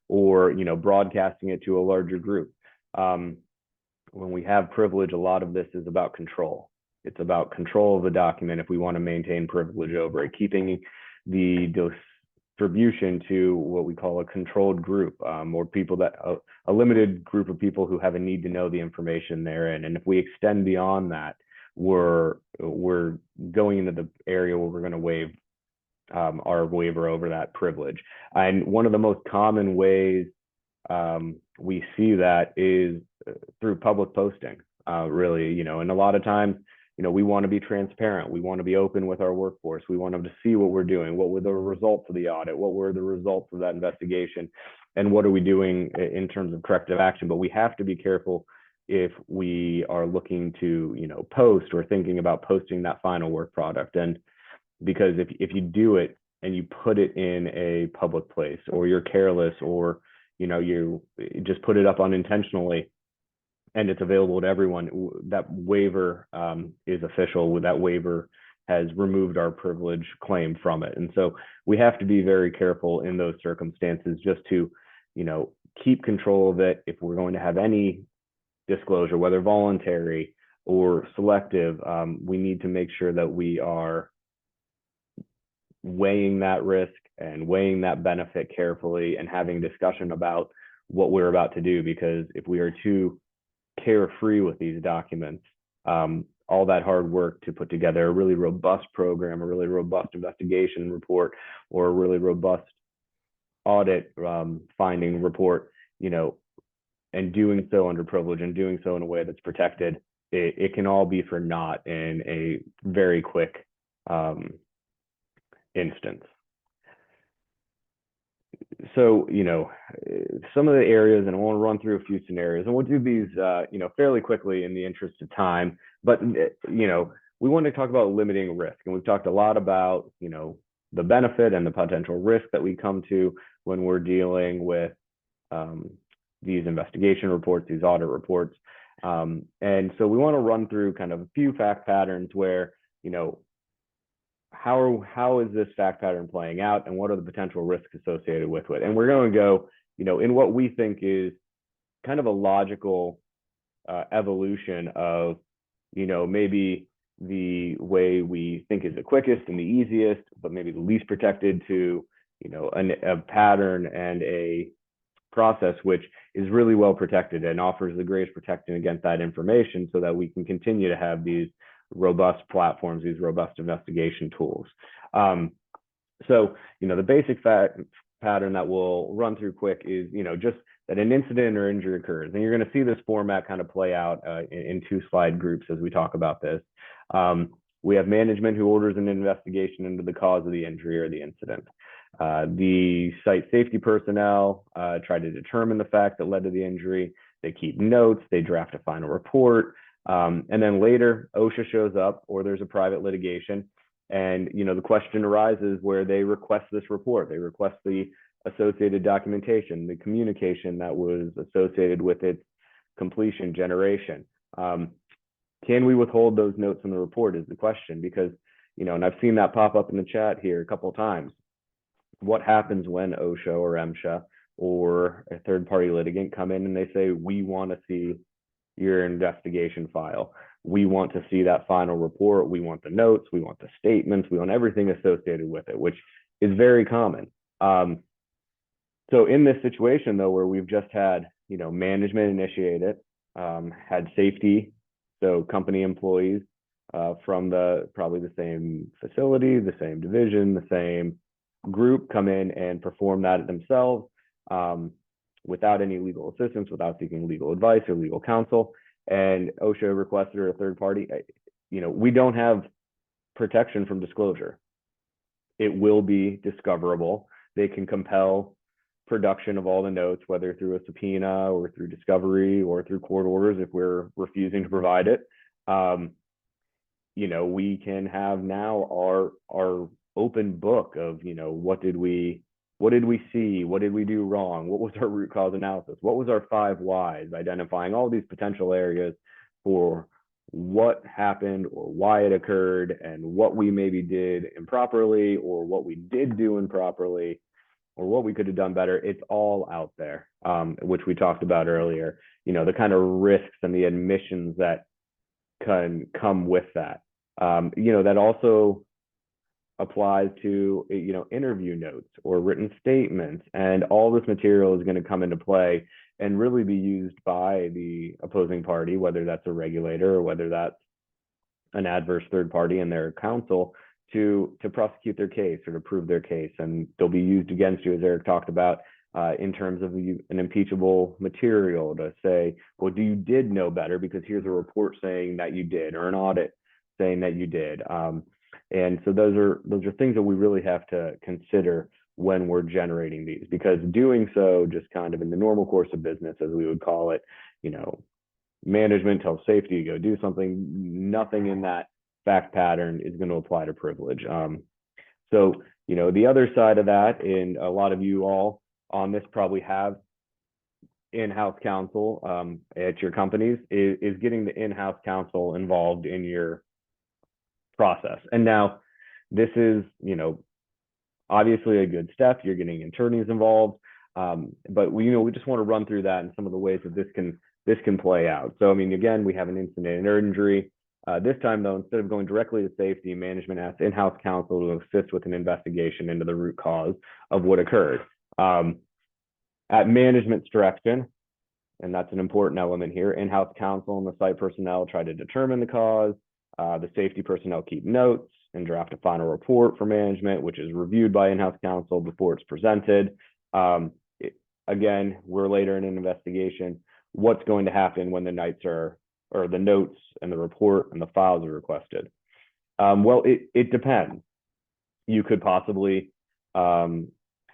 or, broadcasting it to a larger group. When we have privilege, a lot of this is about control. It's about control of the document if we want to maintain privilege over it, keeping the distribution to what we call a controlled group, or people that a limited group of people who have a need to know the information therein. And if we extend beyond that, we're going into the area where we're going to waive our waiver over that privilege. And one of the most common ways we see that is through public posting, really, and a lot of times, we want to be transparent. We want to be open with our workforce. We want them to see what we're doing. What were the results of the audit? What were the results of that investigation? And what are we doing in terms of corrective action? But we have to be careful if we are looking to, post or thinking about posting that final work product. And because if you do it and you put it in a public place, or you're careless, or, you just put it up unintentionally, and it's available to everyone, that waiver is official. That waiver has removed our privilege claim from it. And so we have to be very careful in those circumstances just to, keep control of it. If we're going to have any disclosure, whether voluntary or selective, we need to make sure that we are weighing that risk and weighing that benefit carefully and having discussion about what we're about to do. Because if we are too carefree with these documents, all that hard work to put together a really robust program, a really robust investigation report, or a really robust audit finding report, and doing so under privilege and doing so in a way that's protected, it can all be for naught in a very quick instance. So, some of the areas, and I want to run through a few scenarios, and we'll do these, fairly quickly in the interest of time. But, we want to talk about limiting risk. And we've talked a lot about, the benefit and the potential risk that we come to when we're dealing with these investigation reports, these audit reports. And so we want to run through kind of a few fact patterns where, how is this fact pattern playing out, and what are the potential risks associated with it? And we're going to go, in what we think is kind of a logical evolution of, maybe the way we think is the quickest and the easiest, but maybe the least protected, to, a pattern and a process which is really well protected and offers the greatest protection against that information, so that we can continue to have these robust platforms, these robust investigation tools. So, the basic pattern that we'll run through quick is, just that an incident or injury occurs. And you're going to see this format kind of play out in 2 slide groups as we talk about this. We have management who orders an investigation into the cause of the injury or the incident. The site safety personnel try to determine the facts that led to the injury. They keep notes, they draft a final report. And then later, OSHA shows up, or there's a private litigation. And, the question arises where they request this report. They request the associated documentation, the communication that was associated with its completion generation. Can we withhold those notes in the report is the question, because, and I've seen that pop up in the chat here a couple of times. What happens when OSHA or MSHA or a third-party litigant come in and they say, we want to see your investigation file. We want to see that final report. We want the notes. We want the statements. We want everything associated with it, which is very common. So in this situation, though, where we've just had, management initiate it, had safety, so company employees from probably the same facility, the same division, the same group come in and perform that themselves without any legal assistance, without seeking legal advice or legal counsel, and OSHA requested or a third party, we don't have protection from disclosure. It will be discoverable. They can compel production of all the notes, whether through a subpoena or through discovery or through court orders if we're refusing to provide it. We can have now our open book of, what did we see? What did we do wrong? What was our root cause analysis? What was our 5 whys? Identifying all these potential areas for what happened or why it occurred, and what we maybe did improperly, or what we did do improperly, or what we could have done better. It's all out there, which we talked about earlier, the kind of risks and the admissions that can come with that. That also applies to, interview notes or written statements, and all this material is going to come into play and really be used by the opposing party, whether that's a regulator or whether that's an adverse third party and their counsel, to prosecute their case or to prove their case. And they'll be used against you, as Eric talked about, in terms of an impeachable material to say, well, you did know better because here's a report saying that you did, or an audit saying that you did. And so those are things that we really have to consider when we're generating these, because doing so just kind of in the normal course of business, as we would call it, management tells safety to go do something, nothing in that fact pattern is going to apply to privilege. So, the other side of that, and a lot of you all on this probably have in-house counsel at your companies, is getting the in-house counsel involved in your process. And now this is, obviously a good step. You're getting attorneys involved, but we just want to run through that and some of the ways that this can play out. So, again, we have an incident or injury. This time, though, instead of going directly to safety, management asks in-house counsel to assist with an investigation into the root cause of what occurred. At management's direction, and that's an important element here, in-house counsel and the site personnel try to determine the cause. The safety personnel keep notes and draft a final report for management, which is reviewed by in-house counsel before it's presented. Again, we're later in an investigation. What's going to happen when the notes and the report and the files are requested? Well, it depends. You could possibly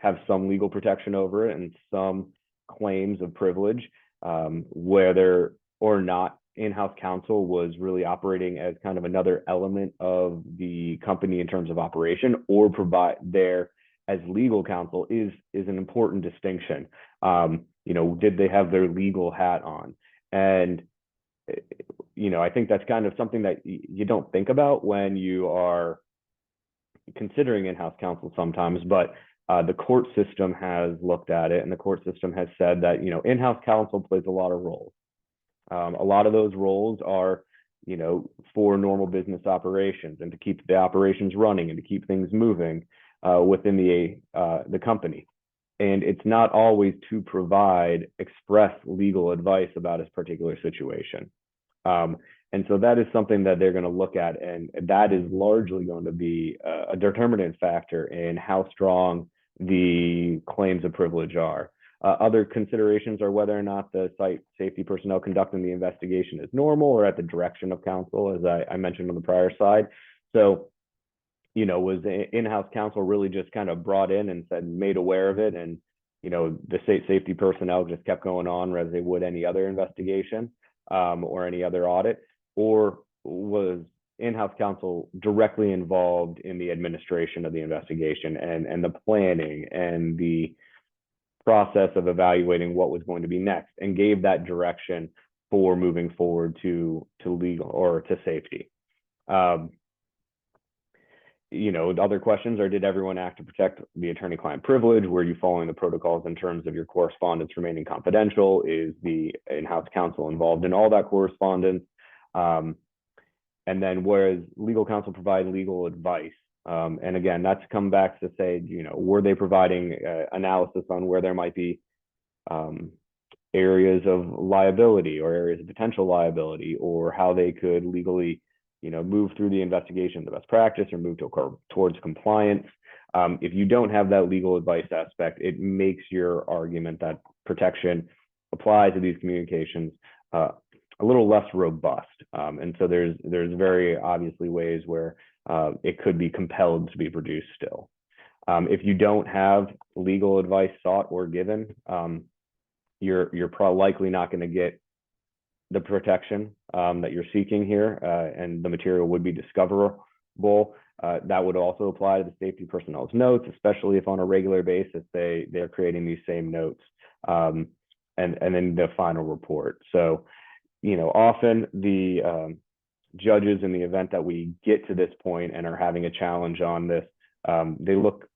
have some legal protection over it and some claims of privilege, whether or not in-house counsel was really operating as kind of another element of the company in terms of operation, or provide there as legal counsel is an important distinction. Did they have their legal hat on? And I think that's kind of something that you don't think about when you are considering in-house counsel sometimes, but the court system has looked at it, and the court system has said that in-house counsel plays a lot of roles. A lot of those roles are for normal business operations and to keep the operations running and to keep things moving within the company. And it's not always to provide express legal advice about a particular situation. And so that is something that they're going to look at, and that is largely going to be a determinant factor in how strong the claims of privilege are. Other considerations are whether or not the site safety personnel conducting the investigation is normal or at the direction of counsel, as I mentioned on the prior slide. So, was in-house counsel really just kind of brought in and made aware of it, and the state safety personnel just kept going on as they would any other investigation or any other audit? Or was in-house counsel directly involved in the administration of the investigation and the planning and the process of evaluating what was going to be next, and gave that direction for moving forward to legal or to safety? Other questions are, did everyone act to protect the attorney-client privilege? Were you following the protocols in terms of your correspondence remaining confidential? Is the in-house counsel involved in all that correspondence? And then, whereas legal counsel provide legal advice, and again, that's come back to say, were they providing analysis on where there might be areas of liability or areas of potential liability, or how they could legally, move through the investigation, the best practice, or move towards compliance? If you don't have that legal advice aspect, it makes your argument that protection applies to these communications a little less robust. And so there's very obviously ways where it could be compelled to be produced still. If you don't have legal advice sought or given, you're probably likely not going to get the protection that you're seeking here, and the material would be discoverable. That would also apply to the safety personnel's notes, especially if on a regular basis they're creating these same notes, and then the final report. So, often the judges, in the event that we get to this point and are having a challenge on this, they look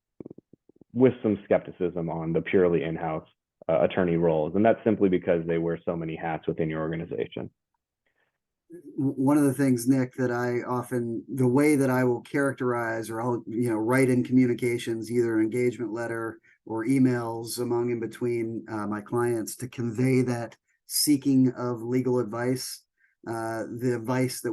with some skepticism on the purely in-house attorney roles, and that's simply because they wear so many hats within your organization. One of the things, Nick, that the way that I will characterize, or I'll write in communications, either an engagement letter or emails among in between my clients, to convey that seeking of legal advice, the advice that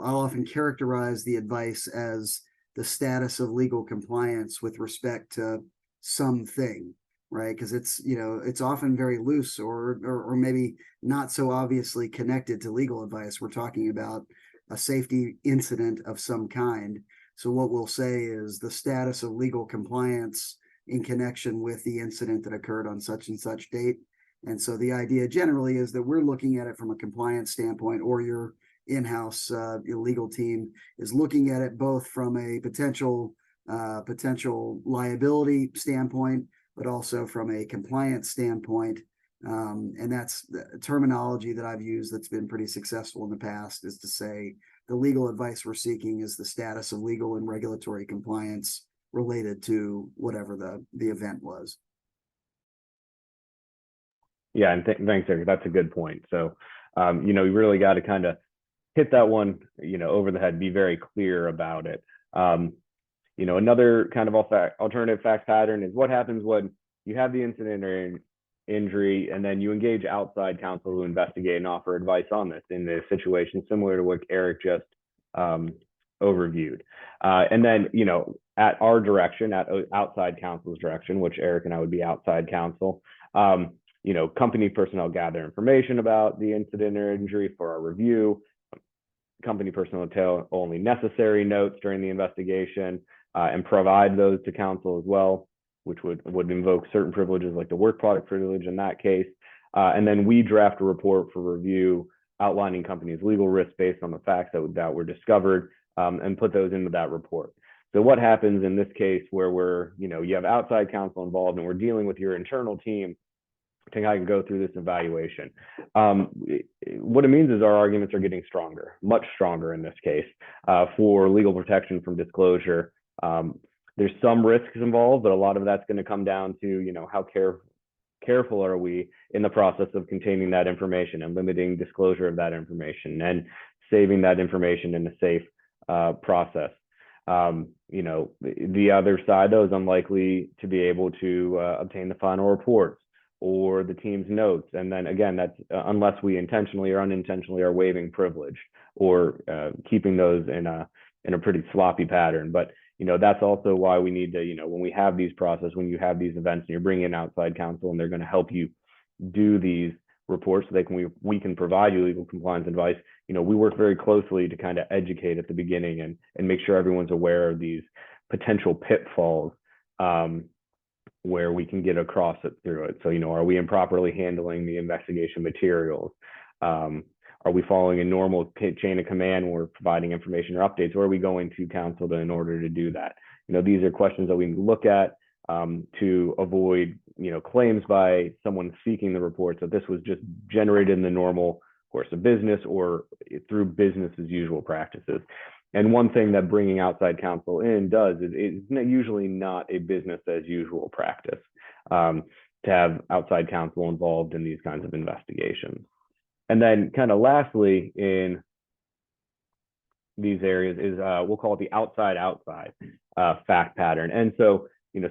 I'll often characterize the advice as the status of legal compliance with respect to something, right? Because it's often very loose, or maybe not so obviously connected to legal advice. We're talking about a safety incident of some kind. So what we'll say is the status of legal compliance in connection with the incident that occurred on such and such date. And so the idea generally is that we're looking at it from a compliance standpoint, or your in-house legal team is looking at it both from a potential liability standpoint, but also from a compliance standpoint. And that's the terminology that I've used that's been pretty successful in the past, is to say the legal advice we're seeking is the status of legal and regulatory compliance related to whatever the event was. Yeah, and thanks, Eric. That's a good point. So, you really got to kind of hit that one, over the head, be very clear about it. Another kind of alternative fact pattern is what happens when you have the incident or injury, and then you engage outside counsel to investigate and offer advice on this in the situation similar to what Eric just overviewed. And then, at our direction, at outside counsel's direction, which Eric and I would be outside counsel, company personnel gather information about the incident or injury for our review. Company personnel tell only necessary notes during the investigation and provide those to counsel as well. which would invoke certain privileges like the work product privilege in that case. And then we draft a report for review outlining companies' legal risks based on the facts that were discovered, and put those into that report. So what happens in this case where you have outside counsel involved and we're dealing with your internal team to kind of go through this evaluation. What it means is our arguments are getting stronger, much stronger in this case, for legal protection from disclosure. There's some risks involved, but a lot of that's going to come down to, how careful are we in the process of containing that information and limiting disclosure of that information and saving that information in a safe process. The other side, though, is unlikely to be able to obtain the final reports or the team's notes. And then again, that's unless we intentionally or unintentionally are waiving privilege or keeping those in a pretty sloppy pattern. But that's also why we need to, when we have these processes, when you have these events and you're bringing in outside counsel and they're going to help you do these reports so we can provide you legal compliance advice. We work very closely to kind of educate at the beginning and make sure everyone's aware of these potential pitfalls where we can get across it through it. So, are we improperly handling the investigation materials? Are we following a normal chain of command when we're providing information or updates, or are we going to counsel in order to do that? These are questions that we look at to avoid, claims by someone seeking the reports that this was just generated in the normal course of business or through business as usual practices. And one thing that bringing outside counsel in does is it's usually not a business as usual practice to have outside counsel involved in these kinds of investigations. And then kind of lastly in these areas is we'll call it the outside fact pattern. And so,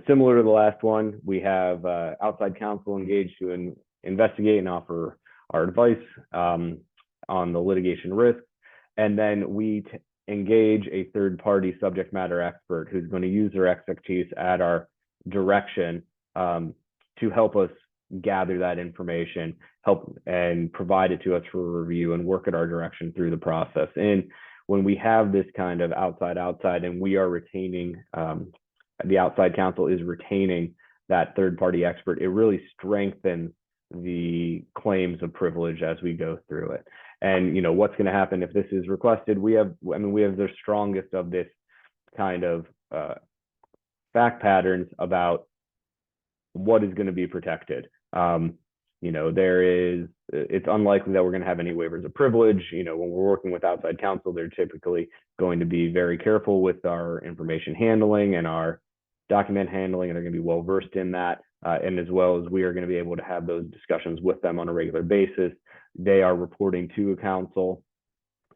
similar to the last one, we have outside counsel engaged to investigate and offer our advice on the litigation risk. And then we engage a third-party subject matter expert who's going to use their expertise at our direction to help us gather that information, help and provide it to us for review and work at our direction through the process. And when we have this kind of outside and we are retaining, the outside counsel is retaining that third-party expert, it really strengthens the claims of privilege as we go through it. And what's going to happen if this is requested? We have the strongest of this kind of fact patterns about what is going to be protected. It's unlikely that we're going to have any waivers of privilege. When we're working with outside counsel, they're typically going to be very careful with our information handling and our document handling, and they're going to be well versed in that. And as well as we are going to be able to have those discussions with them on a regular basis. They are reporting to a counsel,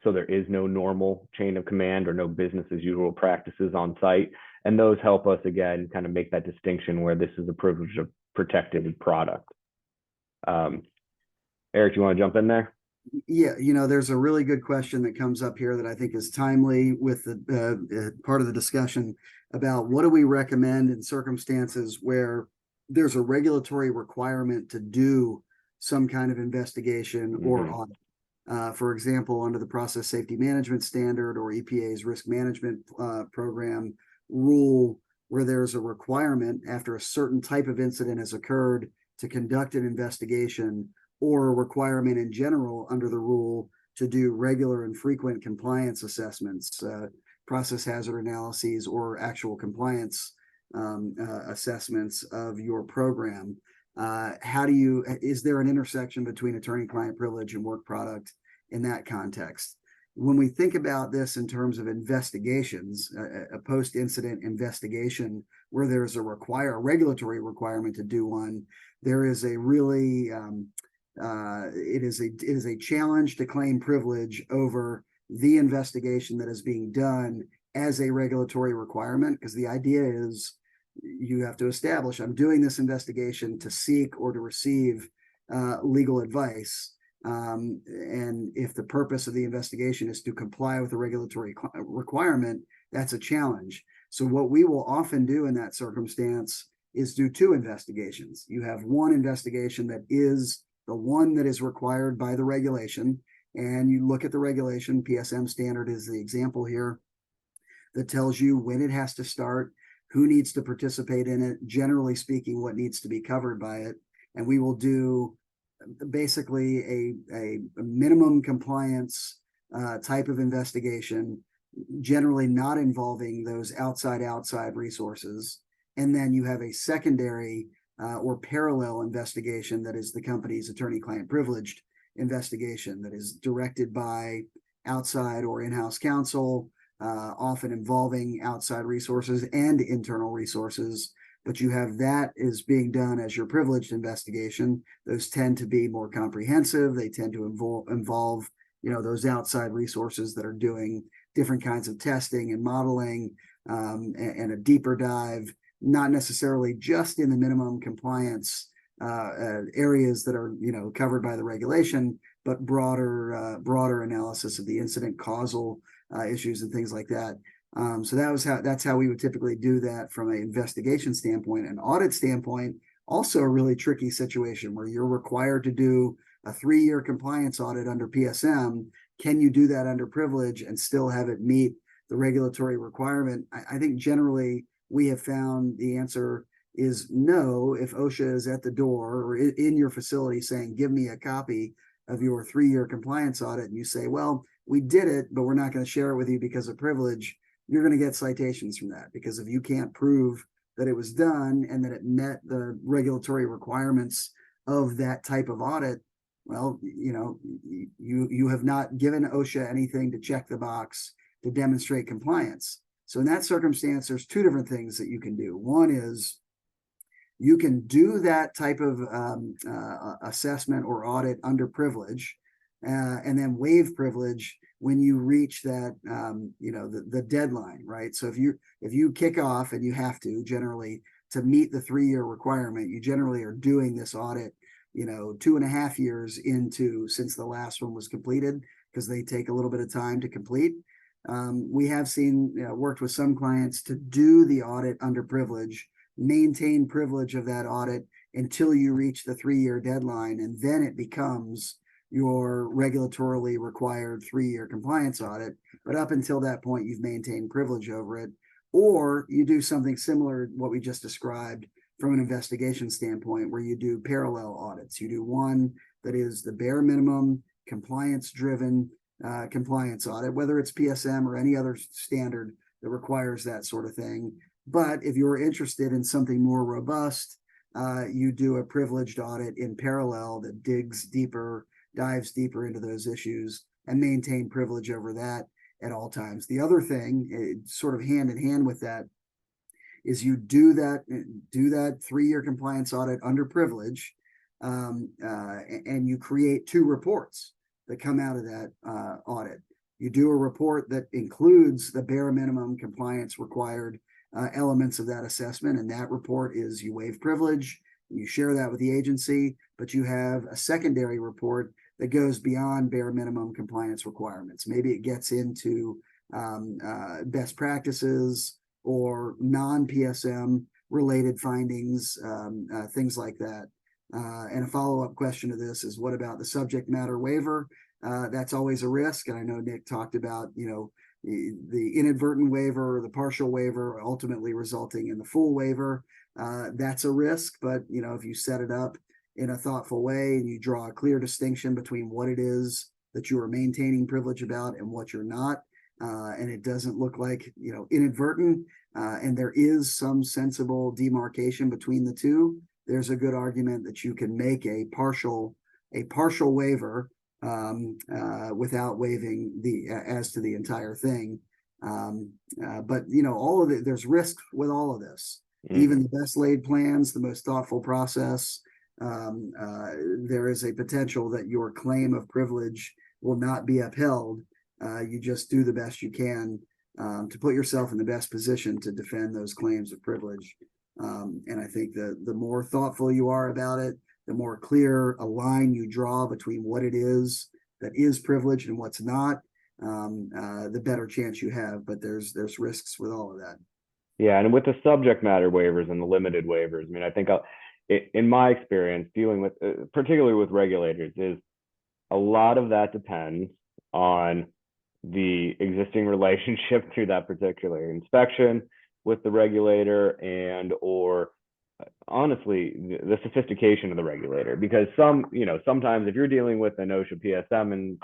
so there is no normal chain of command or no business as usual practices on site. And those help us, again, kind of make that distinction where this is a privileged protected product. Eric, you want to jump in there? Yeah, there's a really good question that comes up here that I think is timely with the part of the discussion about what do we recommend in circumstances where there's a regulatory requirement to do some kind of investigation or audit. For example, under the Process Safety Management Standard or EPA's Risk Management Program rule, where there's a requirement after a certain type of incident has occurred to conduct an investigation, or a requirement in general under the rule to do regular and frequent compliance assessments, process hazard analyses, or actual compliance assessments of your program. Is there an intersection between attorney-client privilege and work product in that context? When we think about this in terms of investigations, a post-incident investigation where there's a regulatory requirement to do one, there is a really it is a challenge to claim privilege over the investigation that is being done as a regulatory requirement, because the idea is you have to establish, I'm doing this investigation to seek or to receive legal advice. And if the purpose of the investigation is to comply with a regulatory requirement, that's a challenge. So what we will often do in that circumstance is do two investigations. You have one investigation that is the one that is required by the regulation, and you look at the regulation. PSM standard is the example here that tells you when it has to start, who needs to participate in it, generally speaking, what needs to be covered by it. And we will do basically a minimum compliance type of investigation, generally not involving those outside resources. And then you have a secondary or parallel investigation that is the company's attorney-client privileged investigation that is directed by outside or in-house counsel, often involving outside resources and internal resources. But you have that is being done as your privileged investigation. Those tend to be more comprehensive. They tend to involve those outside resources that are doing different kinds of testing and modeling, and a deeper dive, not necessarily just in the minimum compliance areas that are covered by the regulation, but broader analysis of the incident causal issues and things like that. So that's how we would typically do that from an investigation standpoint. An audit standpoint, also a really tricky situation where you're required to do a 3-year compliance audit under PSM. Can you do that under privilege and still have it meet the regulatory requirement? I think generally we have found the answer is no. If OSHA is at the door or in your facility saying, give me a copy of your 3-year compliance audit, and you say, well, we did it, but we're not going to share it with you because of privilege, you're going to get citations from that. Because if you can't prove that it was done and that it met the regulatory requirements of that type of audit, well, you have not given OSHA anything to check the box to demonstrate compliance. So in that circumstance, there's 2 different things that you can do. One is you can do that type of assessment or audit under privilege, and then waive privilege when you reach that the deadline, right? So if you kick off, and you have to generally to meet the 3-year requirement, you generally are doing this audit 2.5 years into since the last one was completed, because they take a little bit of time to complete. We have worked with some clients to do the audit under privilege, maintain privilege of that audit until you reach the 3-year deadline, and then it becomes your regulatorily required 3-year compliance audit. But up until that point, you've maintained privilege over it. Or you do something similar to what we just described from an investigation standpoint, where you do parallel audits. You do one that is the bare minimum compliance-driven compliance audit, whether it's PSM or any other standard that requires that sort of thing. But if you're interested in something more robust, you do a privileged audit in parallel that dives deeper into those issues and maintain privilege over that at all times. The other thing, sort of hand in hand with that, is you do that 3-year compliance audit under privilege, and you create 2 reports that come out of that audit. You do a report that includes the bare minimum compliance required elements of that assessment, and that report is you waive privilege, you share that with the agency, but you have a secondary report that goes beyond bare minimum compliance requirements. Maybe it gets into best practices or non-PSM related findings, things like that. And a follow-up question to this is, what about the subject matter waiver? That's always a risk. And I know Nick talked about, the inadvertent waiver or the partial waiver ultimately resulting in the full waiver. That's a risk, but if you set it up in a thoughtful way and you draw a clear distinction between what it is that you are maintaining privilege about and what you're not, and it doesn't look like inadvertent, and there is some sensible demarcation between the two, there's a good argument that you can make a partial waiver without waiving as to the entire thing. But all of it, there's risk with all of this. Even the best laid plans, the most thoughtful process, there is a potential that your claim of privilege will not be upheld. You just do the best you can to put yourself in the best position to defend those claims of privilege. And I think the more thoughtful you are about it, the more clear a line you draw between what it is that is privileged and what's not, the better chance you have. But there's risks with all of that. Yeah, and with the subject matter waivers and the limited waivers, I think in my experience dealing with, particularly with regulators, is a lot of that depends on the existing relationship through that particular inspection, with the regulator, and or honestly the sophistication of the regulator. Because sometimes if you're dealing with an OSHA PSM and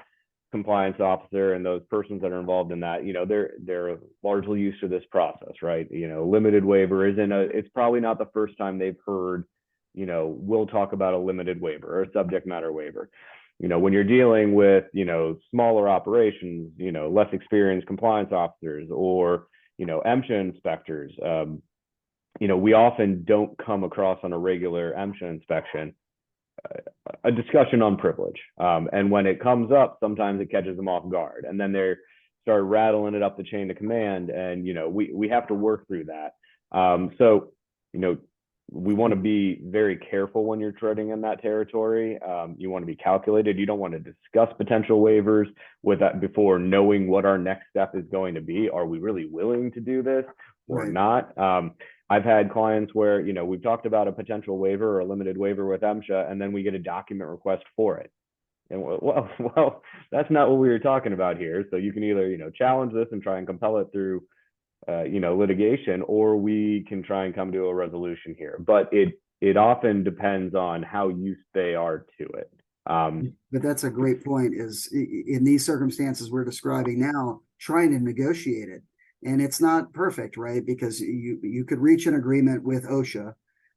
compliance officer and those persons that are involved in that, they're largely used to this process, right? Limited waiver it's probably not the first time they've heard, we'll talk about a limited waiver or a subject matter waiver. When you're dealing with, smaller operations, less experienced compliance officers, or, MSHA inspectors, we often don't come across on a regular MSHA inspection a discussion on privilege. And when it comes up, sometimes it catches them off guard, and then they start rattling it up the chain of command. And, we have to work through that. So, we want to be very careful when you're treading in that territory. You want to be calculated. You don't want to discuss potential waivers with that before knowing what our next step is going to be. Are we really willing to do this or not? I've had clients where, we've talked about a potential waiver or a limited waiver with MSHA, and then we get a document request for it. And well, that's not what we were talking about here. So you can either, challenge this and try and compel it through, litigation, or we can try and come to a resolution here. But it often depends on how used they are to it. But that's a great point, is in these circumstances we're describing now, trying to negotiate it. And it's not perfect, right? Because you could reach an agreement with OSHA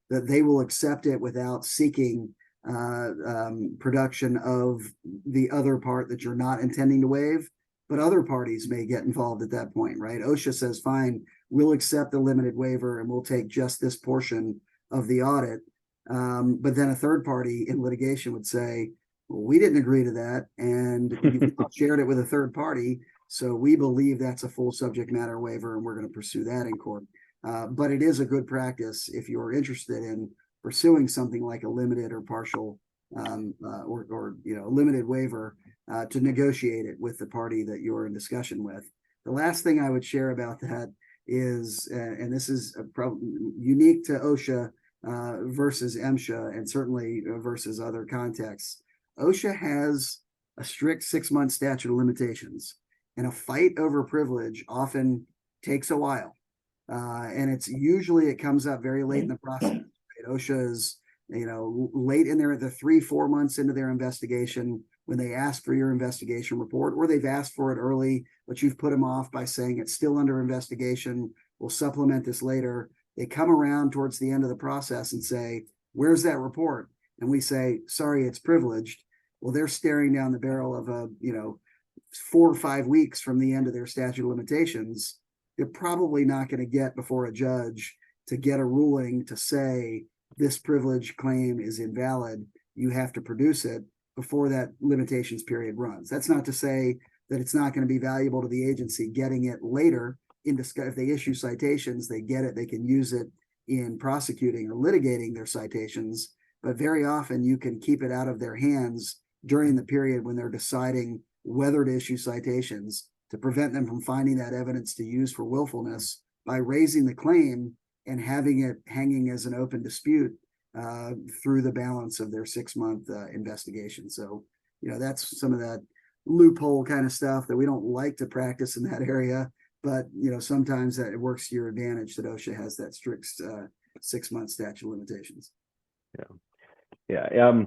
that they will accept it without seeking production of the other part that you're not intending to waive. But other parties may get involved at that point, right? OSHA says, fine, we'll accept the limited waiver and we'll take just this portion of the audit. But then a third party in litigation would say, well, we didn't agree to that, and you shared it with a third party. So we believe that's a full subject matter waiver, and we're going to pursue that in court. But it is a good practice, if you're interested in pursuing something like a limited or partial or limited waiver, to negotiate it with the party that you're in discussion with. The last thing I would share about that is, and this is unique to OSHA versus MSHA, and certainly versus other contexts. OSHA has a strict 6-month statute of limitations. And a fight over privilege often takes a while. And it comes up very late in the process. Right? OSHA is, late in the 3-4 months into their investigation when they ask for your investigation report, or they've asked for it early, but you've put them off by saying it's still under investigation. We'll supplement this later. They come around towards the end of the process and say, where's that report? And we say, sorry, it's privileged. Well, they're staring down the barrel of 4 or 5 weeks from the end of their statute of limitations. They're probably not going to get before a judge to get a ruling to say this privilege claim is invalid. You have to produce it before that limitations period runs. That's not to say that it's not going to be valuable to the agency getting it later. If they issue citations, they get it, they can use it in prosecuting or litigating their citations. But very often you can keep it out of their hands during the period when they're deciding whether to issue citations, to prevent them from finding that evidence to use for willfulness by raising the claim and having it hanging as an open dispute through the balance of their 6-month investigation. So, that's some of that loophole kind of stuff that we don't like to practice in that area. But, sometimes that it works to your advantage that OSHA has that strict 6-month statute of limitations. Yeah.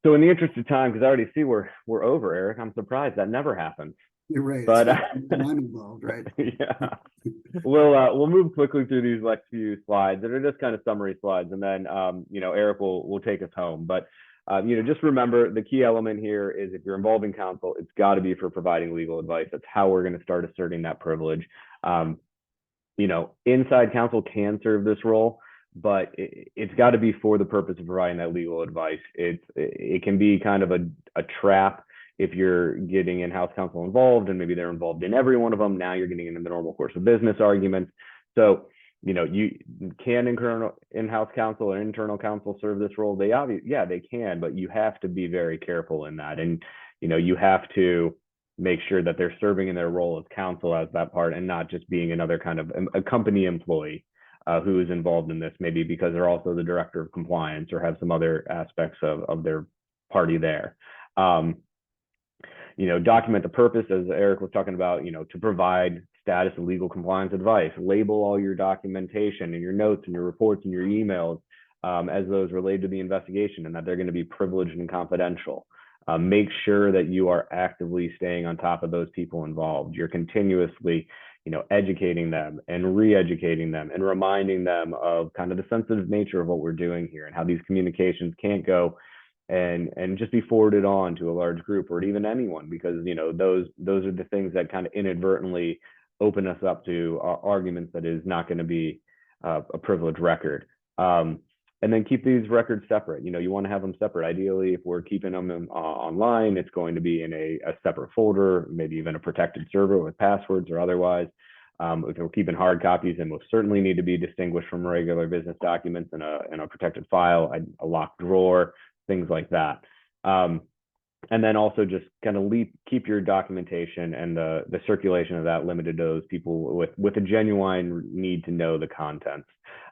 So in the interest of time, because I already see we're over, Eric, I'm surprised that never happens. You're right. But I'm involved, right? Yeah. We'll move quickly through these next few slides that are just kind of summary slides, and then Eric will take us home. But just remember, the key element here is if you're involving counsel, it's got to be for providing legal advice. That's how we're going to start asserting that privilege. Inside counsel can serve this role, but it's got to be for the purpose of providing that legal advice. It can be kind of a trap if you're getting in-house counsel involved, and maybe they're involved in every one of them. Now you're getting into the normal course of business arguments. So, you can in-house counsel or internal counsel serve this role? They can, but you have to be very careful in that. And, you have to make sure that they're serving in their role as counsel as that part, and not just being another kind of a company employee who is involved in this, maybe because they're also the director of compliance or have some other aspects of their party there. Document the purpose, as Eric was talking about, to provide status of legal compliance advice, label all your documentation and your notes and your reports and your emails as those related to the investigation, and that they're going to be privileged and confidential. Make sure that you are actively staying on top of those people involved. You're continuously, educating them and re-educating them and reminding them of kind of the sensitive nature of what we're doing here and how these communications can't go and just be forwarded on to a large group or even anyone, because those are the things that kind of inadvertently open us up to arguments that is not going to be a privileged record. And then keep these records separate. You want to have them separate. Ideally, if we're keeping them online, it's going to be in a separate folder, maybe even a protected server with passwords or otherwise. If we're keeping hard copies, then most certainly need to be distinguished from regular business documents in a protected file, a locked drawer, things like that. And then also just kind of keep your documentation and the circulation of that limited to those people with a genuine need to know the contents.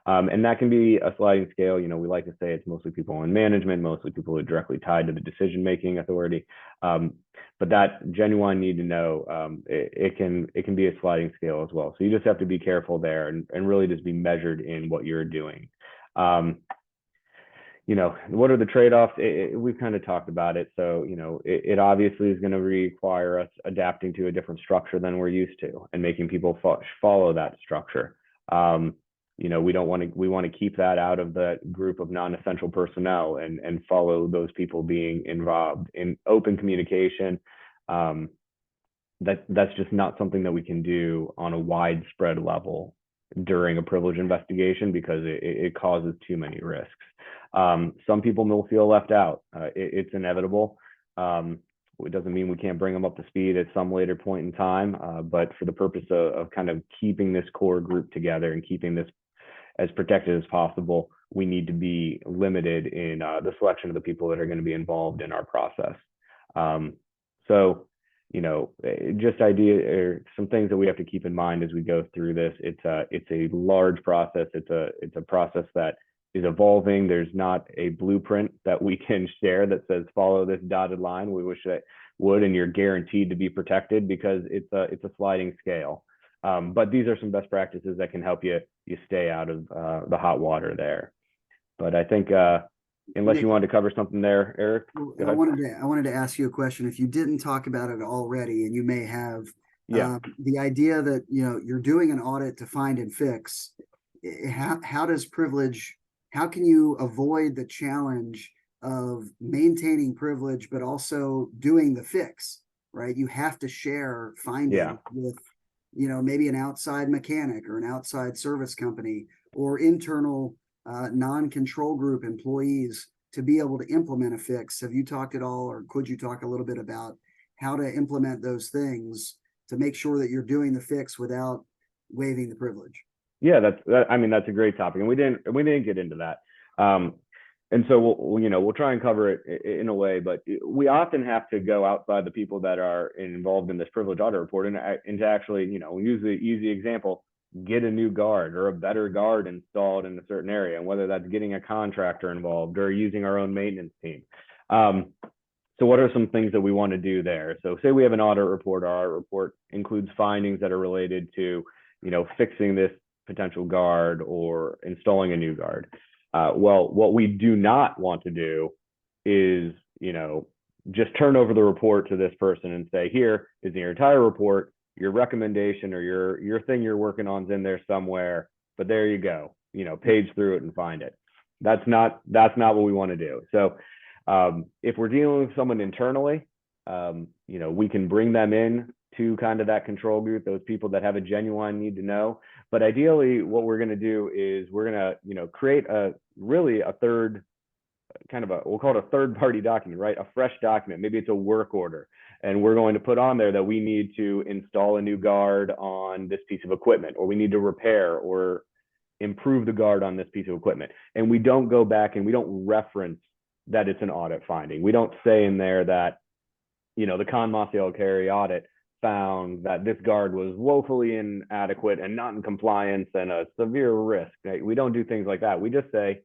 And that can be a sliding scale. We like to say it's mostly people in management, mostly people who are directly tied to the decision-making authority. But that genuine need to know, it can be a sliding scale as well. So you just have to be careful there and really just be measured in what you're doing. What are the trade-offs? We've kind of talked about it. So, it obviously is going to require us adapting to a different structure than we're used to and making people follow that structure. We want to keep that out of the group of non-essential personnel and follow those people being involved in open communication. That's just not something that we can do on a widespread level during a privilege investigation because it causes too many risks. Some people will feel left out. It's inevitable. It doesn't mean we can't bring them up to speed at some later point in time, but for the purpose of kind of keeping this core group together and keeping this as protected as possible, we need to be limited in the selection of the people that are going to be involved in our process. Just some things that we have to keep in mind as we go through this. It's a large process. It's a process that is evolving. There's not a blueprint that we can share that says follow this dotted line. We wish that would, and you're guaranteed to be protected, because it's a sliding scale. But these are some best practices that can help you stay out of the hot water there. But I think unless Nick, you wanted to cover something there, Eric. I wanted to ask you a question. If you didn't talk about it already, and you may have, the idea that you're doing an audit to find and fix. How can you avoid the challenge of maintaining privilege but also doing the fix? Right, you have to share findings with maybe an outside mechanic or an outside service company or internal non-control group employees to be able to implement a fix. Have you talked at all, or could you talk a little bit about how to implement those things to make sure that you're doing the fix without waiving the privilege? Yeah, that's a great topic, and we didn't get into that. And so we'll try and cover it in a way, but we often have to go outside the people that are involved in this privilege audit report and to actually, we use the easy example, get a new guard or a better guard installed in a certain area, and whether that's getting a contractor involved or using our own maintenance team. So what are some things that we want to do there? So say we have an audit report. Our audit report includes findings that are related to, fixing this potential guard or installing a new guard. Well, what we do not want to do is, just turn over the report to this person and say, here is your entire report, your recommendation or your thing you're working on is in there somewhere, but there you go, page through it and find it. That's not what we want to do. So if we're dealing with someone internally, we can bring them in to kind of that control group, those people that have a genuine need to know. But ideally, what we're going to do is we're going to, create a third kind of we'll call it a third party document, right? A fresh document. Maybe it's a work order. And we're going to put on there that we need to install a new guard on this piece of equipment, or we need to repair or improve the guard on this piece of equipment. And we don't go back and we don't reference that it's an audit finding. We don't say in there that, the Conn Maciel Carey audit found that this guard was woefully inadequate and not in compliance and a severe risk. Right? We don't do things like that. We just say,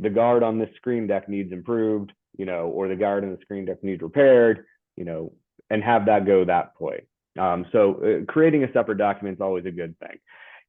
the guard on this screen deck needs improved, or the guard on the screen deck needs repaired, and have that go that way. So creating a separate document is always a good thing.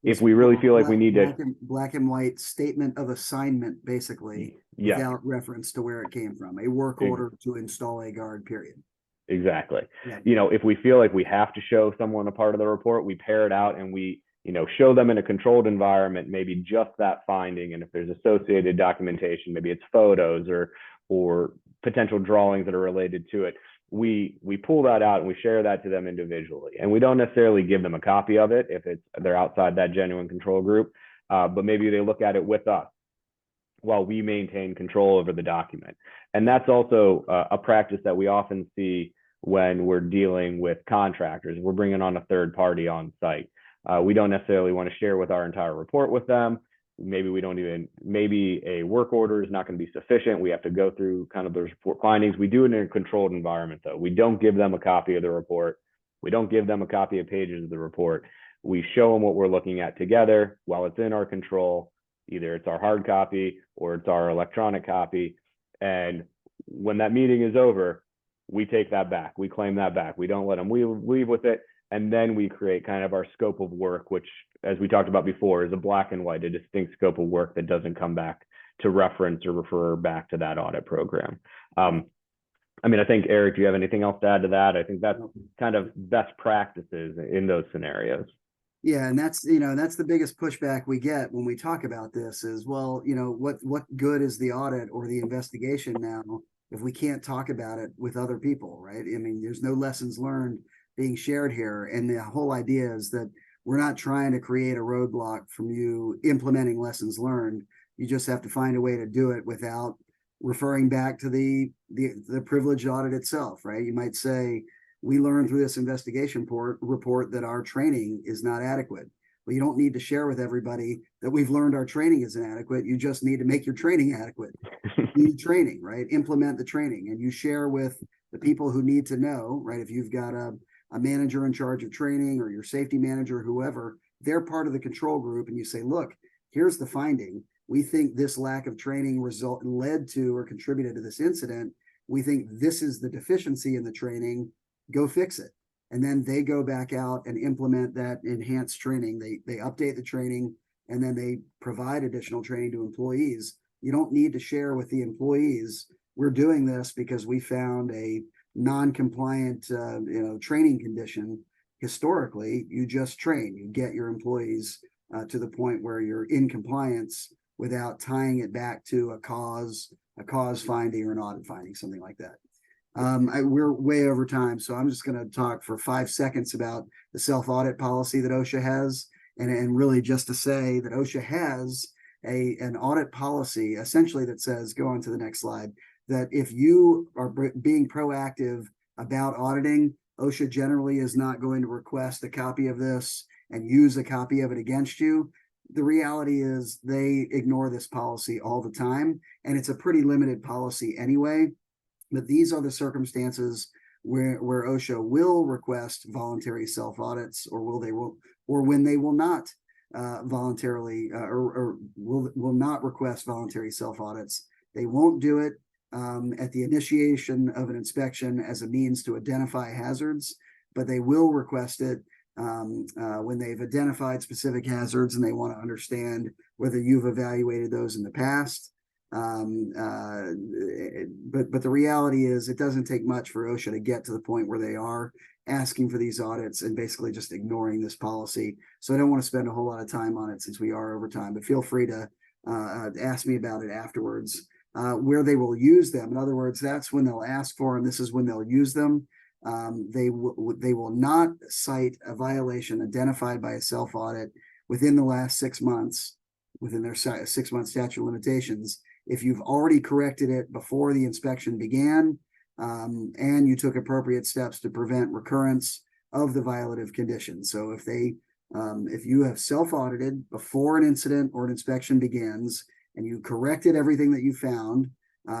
It's If we really feel like we need to, black and white statement of assignment, basically, yeah, without reference to where it came from, a work order to install a guard, period. Exactly. Yeah. You know, if we feel like we have to show someone a part of the report, we pare it out and we, you know, show them in a controlled environment, maybe just that finding. And if there's associated documentation, maybe it's photos or potential drawings that are related to it, we pull that out and we share that to them individually. And we don't necessarily give them a copy of it if they're outside that genuine control group, but maybe they look at it with us while we maintain control over the document. And that's also a practice that we often see when we're dealing with contractors. We're bringing on a third party on site. We don't necessarily want to share with our entire report with them. Maybe maybe a work order is not going to be sufficient. We have to go through kind of those report findings. We do it in a controlled environment though. We don't give them a copy of the report. We don't give them a copy of pages of the report. We show them what we're looking at together while it's in our control. Either it's our hard copy or it's our electronic copy. And when that meeting is over, we take that back. We claim that back. We don't let them leave with it. And then we create kind of our scope of work, which, as we talked about before, is a black and white, a distinct scope of work that doesn't come back to reference or refer back to that audit program. I mean, I think, Eric, do you have anything else to add to that? I think that's kind of best practices in those scenarios. Yeah, and that's, you know, that's the biggest pushback we get when we talk about this is, well, you know, what good is the audit or the investigation now if we can't talk about it with other people, right? I mean, there's no lessons learned being shared here. And the whole idea is that we're not trying to create a roadblock from you implementing lessons learned. You just have to find a way to do it without referring back to the privileged audit itself, right? You might say, we learned through this investigation report that our training is not adequate. Well, you don't need to share with everybody that we've learned our training is inadequate. You just need to make your training adequate. You need training, right? Implement the training, and you share with the people who need to know, right? If you've got a manager in charge of training or your safety manager, whoever, they're part of the control group, and you say, look, here's the finding. We think this lack of training led to or contributed to this incident. We think this is the deficiency in the training. Go fix it. And then they go back out and implement that enhanced training. They update the training, and then they provide additional training to employees. You don't need to share with the employees, we're doing this because we found a non-compliant training condition. Historically, you just train. You get your employees to the point where you're in compliance without tying it back to a cause finding or an audit finding, something like that. We're way over time, so I'm just going to talk for 5 seconds about the self-audit policy that OSHA has, and really just to say that OSHA has an audit policy essentially that says, go on to the next slide, that if you are being proactive about auditing, OSHA generally is not going to request a copy of this and use a copy of it against you. The reality is they ignore this policy all the time, and it's a pretty limited policy anyway. But these are the circumstances where OSHA will request voluntary self-audits, or when they will not voluntarily or will not request voluntary self-audits. They won't do it at the initiation of an inspection as a means to identify hazards, but they will request it when they've identified specific hazards and they want to understand whether you've evaluated those in the past. But the reality is it doesn't take much for OSHA to get to the point where they are asking for these audits and basically just ignoring this policy. So I don't want to spend a whole lot of time on it since we are over time, but feel free to ask me about it afterwards. Where they will use them, in other words, that's when they'll ask for them. This is when they'll use them. They will not cite a violation identified by a self-audit within the last 6 months, within their 6-month statute of limitations, if you've already corrected it before the inspection began, and you took appropriate steps to prevent recurrence of the violative condition. So if you have self-audited before an incident or an inspection begins, and you corrected everything that you found,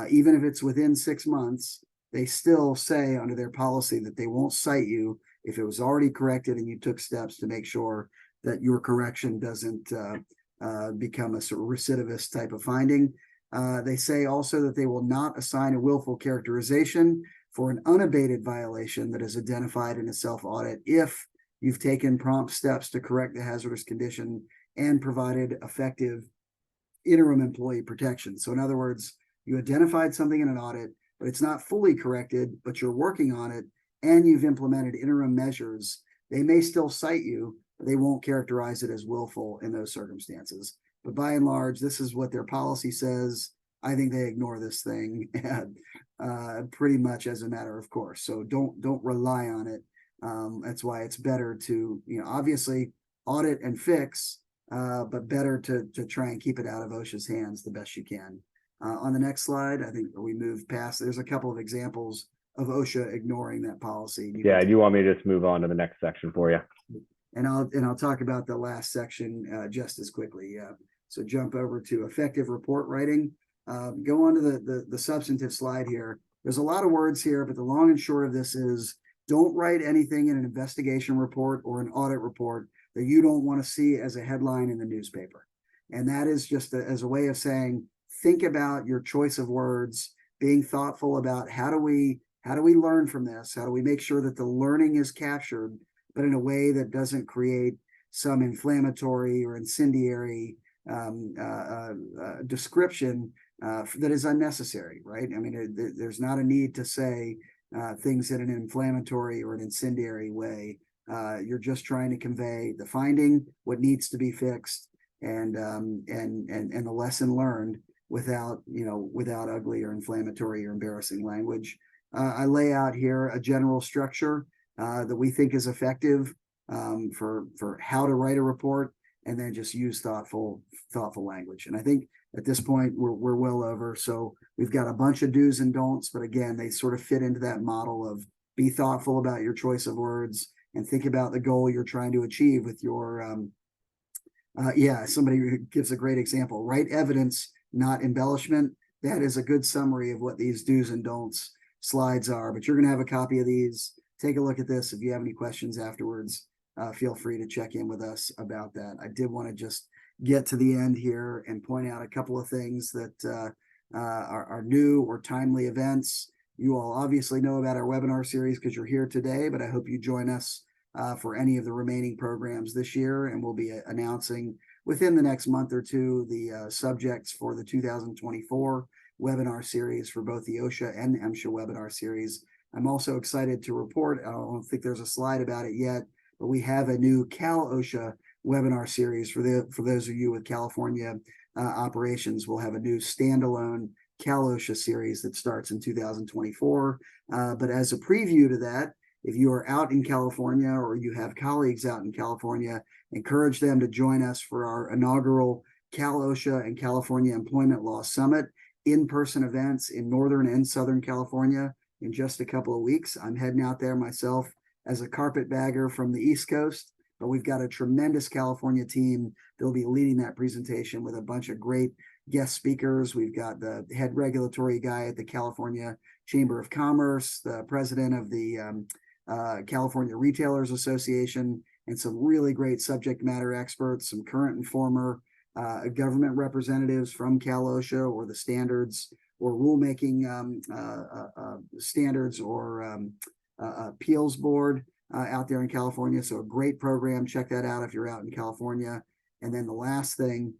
even if it's within 6 months, they still say under their policy that they won't cite you if it was already corrected and you took steps to make sure that your correction doesn't become a sort of recidivist type of finding. They say also that they will not assign a willful characterization. for an unabated violation that is identified in a self-audit if you've taken prompt steps to correct the hazardous condition and provided effective interim employee protection. So in other words, you identified something in an audit, but it's not fully corrected, but you're working on it and you've implemented interim measures. They may still cite you, but they won't characterize it as willful in those circumstances. But by and large, this is what their policy says. I think they ignore this thing pretty much as a matter of course. So don't rely on it. That's why it's better to, obviously audit and fix, but better to try and keep it out of OSHA's hands the best you can. On the next slide, I think we move past. There's a couple of examples of OSHA ignoring that policy. Do you want me to just move on to the next section for you? And I'll talk about the last section just as quickly. So jump over to effective report writing. Go on to the substantive slide here. There's a lot of words here, but the long and short of this is don't write anything in an investigation report or an audit report that you don't want to see as a headline in the newspaper. And that is just as a way of saying, think about your choice of words, being thoughtful about how do we learn from this? How do we make sure that the learning is captured, but in a way that doesn't create some inflammatory or incendiary description that is unnecessary, right? I mean, there's not a need to say things in an inflammatory or an incendiary way. You're just trying to convey the finding, what needs to be fixed, and the lesson learned without ugly or inflammatory or embarrassing language. I lay out here a general structure that we think is effective for how to write a report, and then just use thoughtful language. And I think at this point we're well over. So we've got a bunch of do's and don'ts, but again, they sort of fit into that model of be thoughtful about your choice of words and think about the goal you're trying to achieve with your somebody gives a great example. Write evidence, not embellishment. That is a good summary of what these do's and don'ts slides are, but you're going to have a copy of these. Take a look at this. If you have any questions afterwards, feel free to check in with us about that. I did want to just get to the end here and point out a couple of things that are new or timely events. You all obviously know about our webinar series because you're here today, but I hope you join us for any of the remaining programs this year, and we'll be announcing within the next month or two the subjects for the 2024 webinar series for both the OSHA and MSHA webinar series. I'm also excited to report, I don't think there's a slide about it yet, but we have a new Cal OSHA webinar series for those of you with California operations. We'll have a new standalone Cal OSHA series that starts in 2024. But as a preview to that, if you are out in California or you have colleagues out in California, encourage them to join us for our inaugural Cal OSHA and California Employment Law Summit in-person events in Northern and Southern California in just a couple of weeks. I'm heading out there myself as a carpetbagger from the East Coast, but we've got a tremendous California team that'll be leading that presentation with a bunch of great guest speakers. We've got the head regulatory guy at the California Chamber of Commerce, the president of the California Retailers Association, and some really great subject matter experts, some current and former government representatives from Cal OSHA or the standards or rulemaking standards or appeals board out there in California. So a great program. Check that out if you're out in California. And then the last thing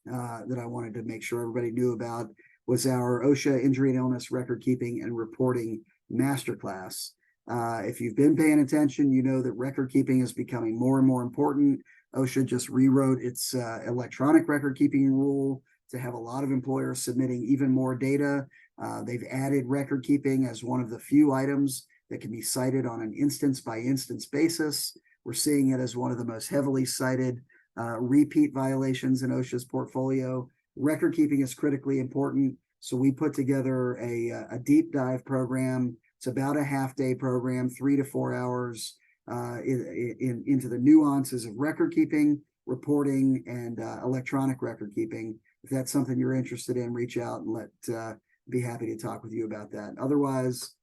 that I wanted to make sure everybody knew about was our OSHA injury and illness record keeping and reporting masterclass. If you've been paying attention, you know that record keeping is becoming more and more important. OSHA just rewrote its electronic record keeping rule to have a lot of employers submitting even more data. They've added record keeping as one of the few items that can be cited on an instance by instance basis. We're seeing it as one of the most heavily cited repeat violations in OSHA's portfolio. Record keeping is critically important. So we put together a deep dive program. It's about a half-day program, 3 to 4 hours into the nuances of record keeping, reporting, and electronic record keeping. If that's something you're interested in, reach out and be happy to talk with you about that. Otherwise,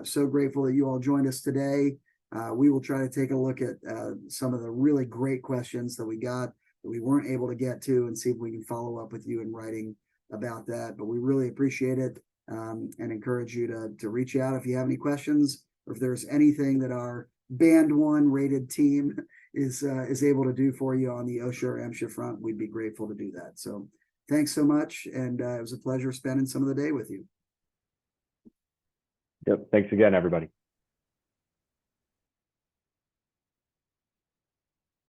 so grateful that you all joined us today. We will try to take a look at some of the really great questions that we got that we weren't able to get to and see if we can follow up with you in writing about that. But we really appreciate it. and encourage you to reach out if you have any questions, or if there's anything that our band 1 rated team is able to do for you on the OSHA or MSHA front. We'd be grateful to do that. So thanks so much, and it was a pleasure spending some of the day with you. Yep. Thanks again, everybody.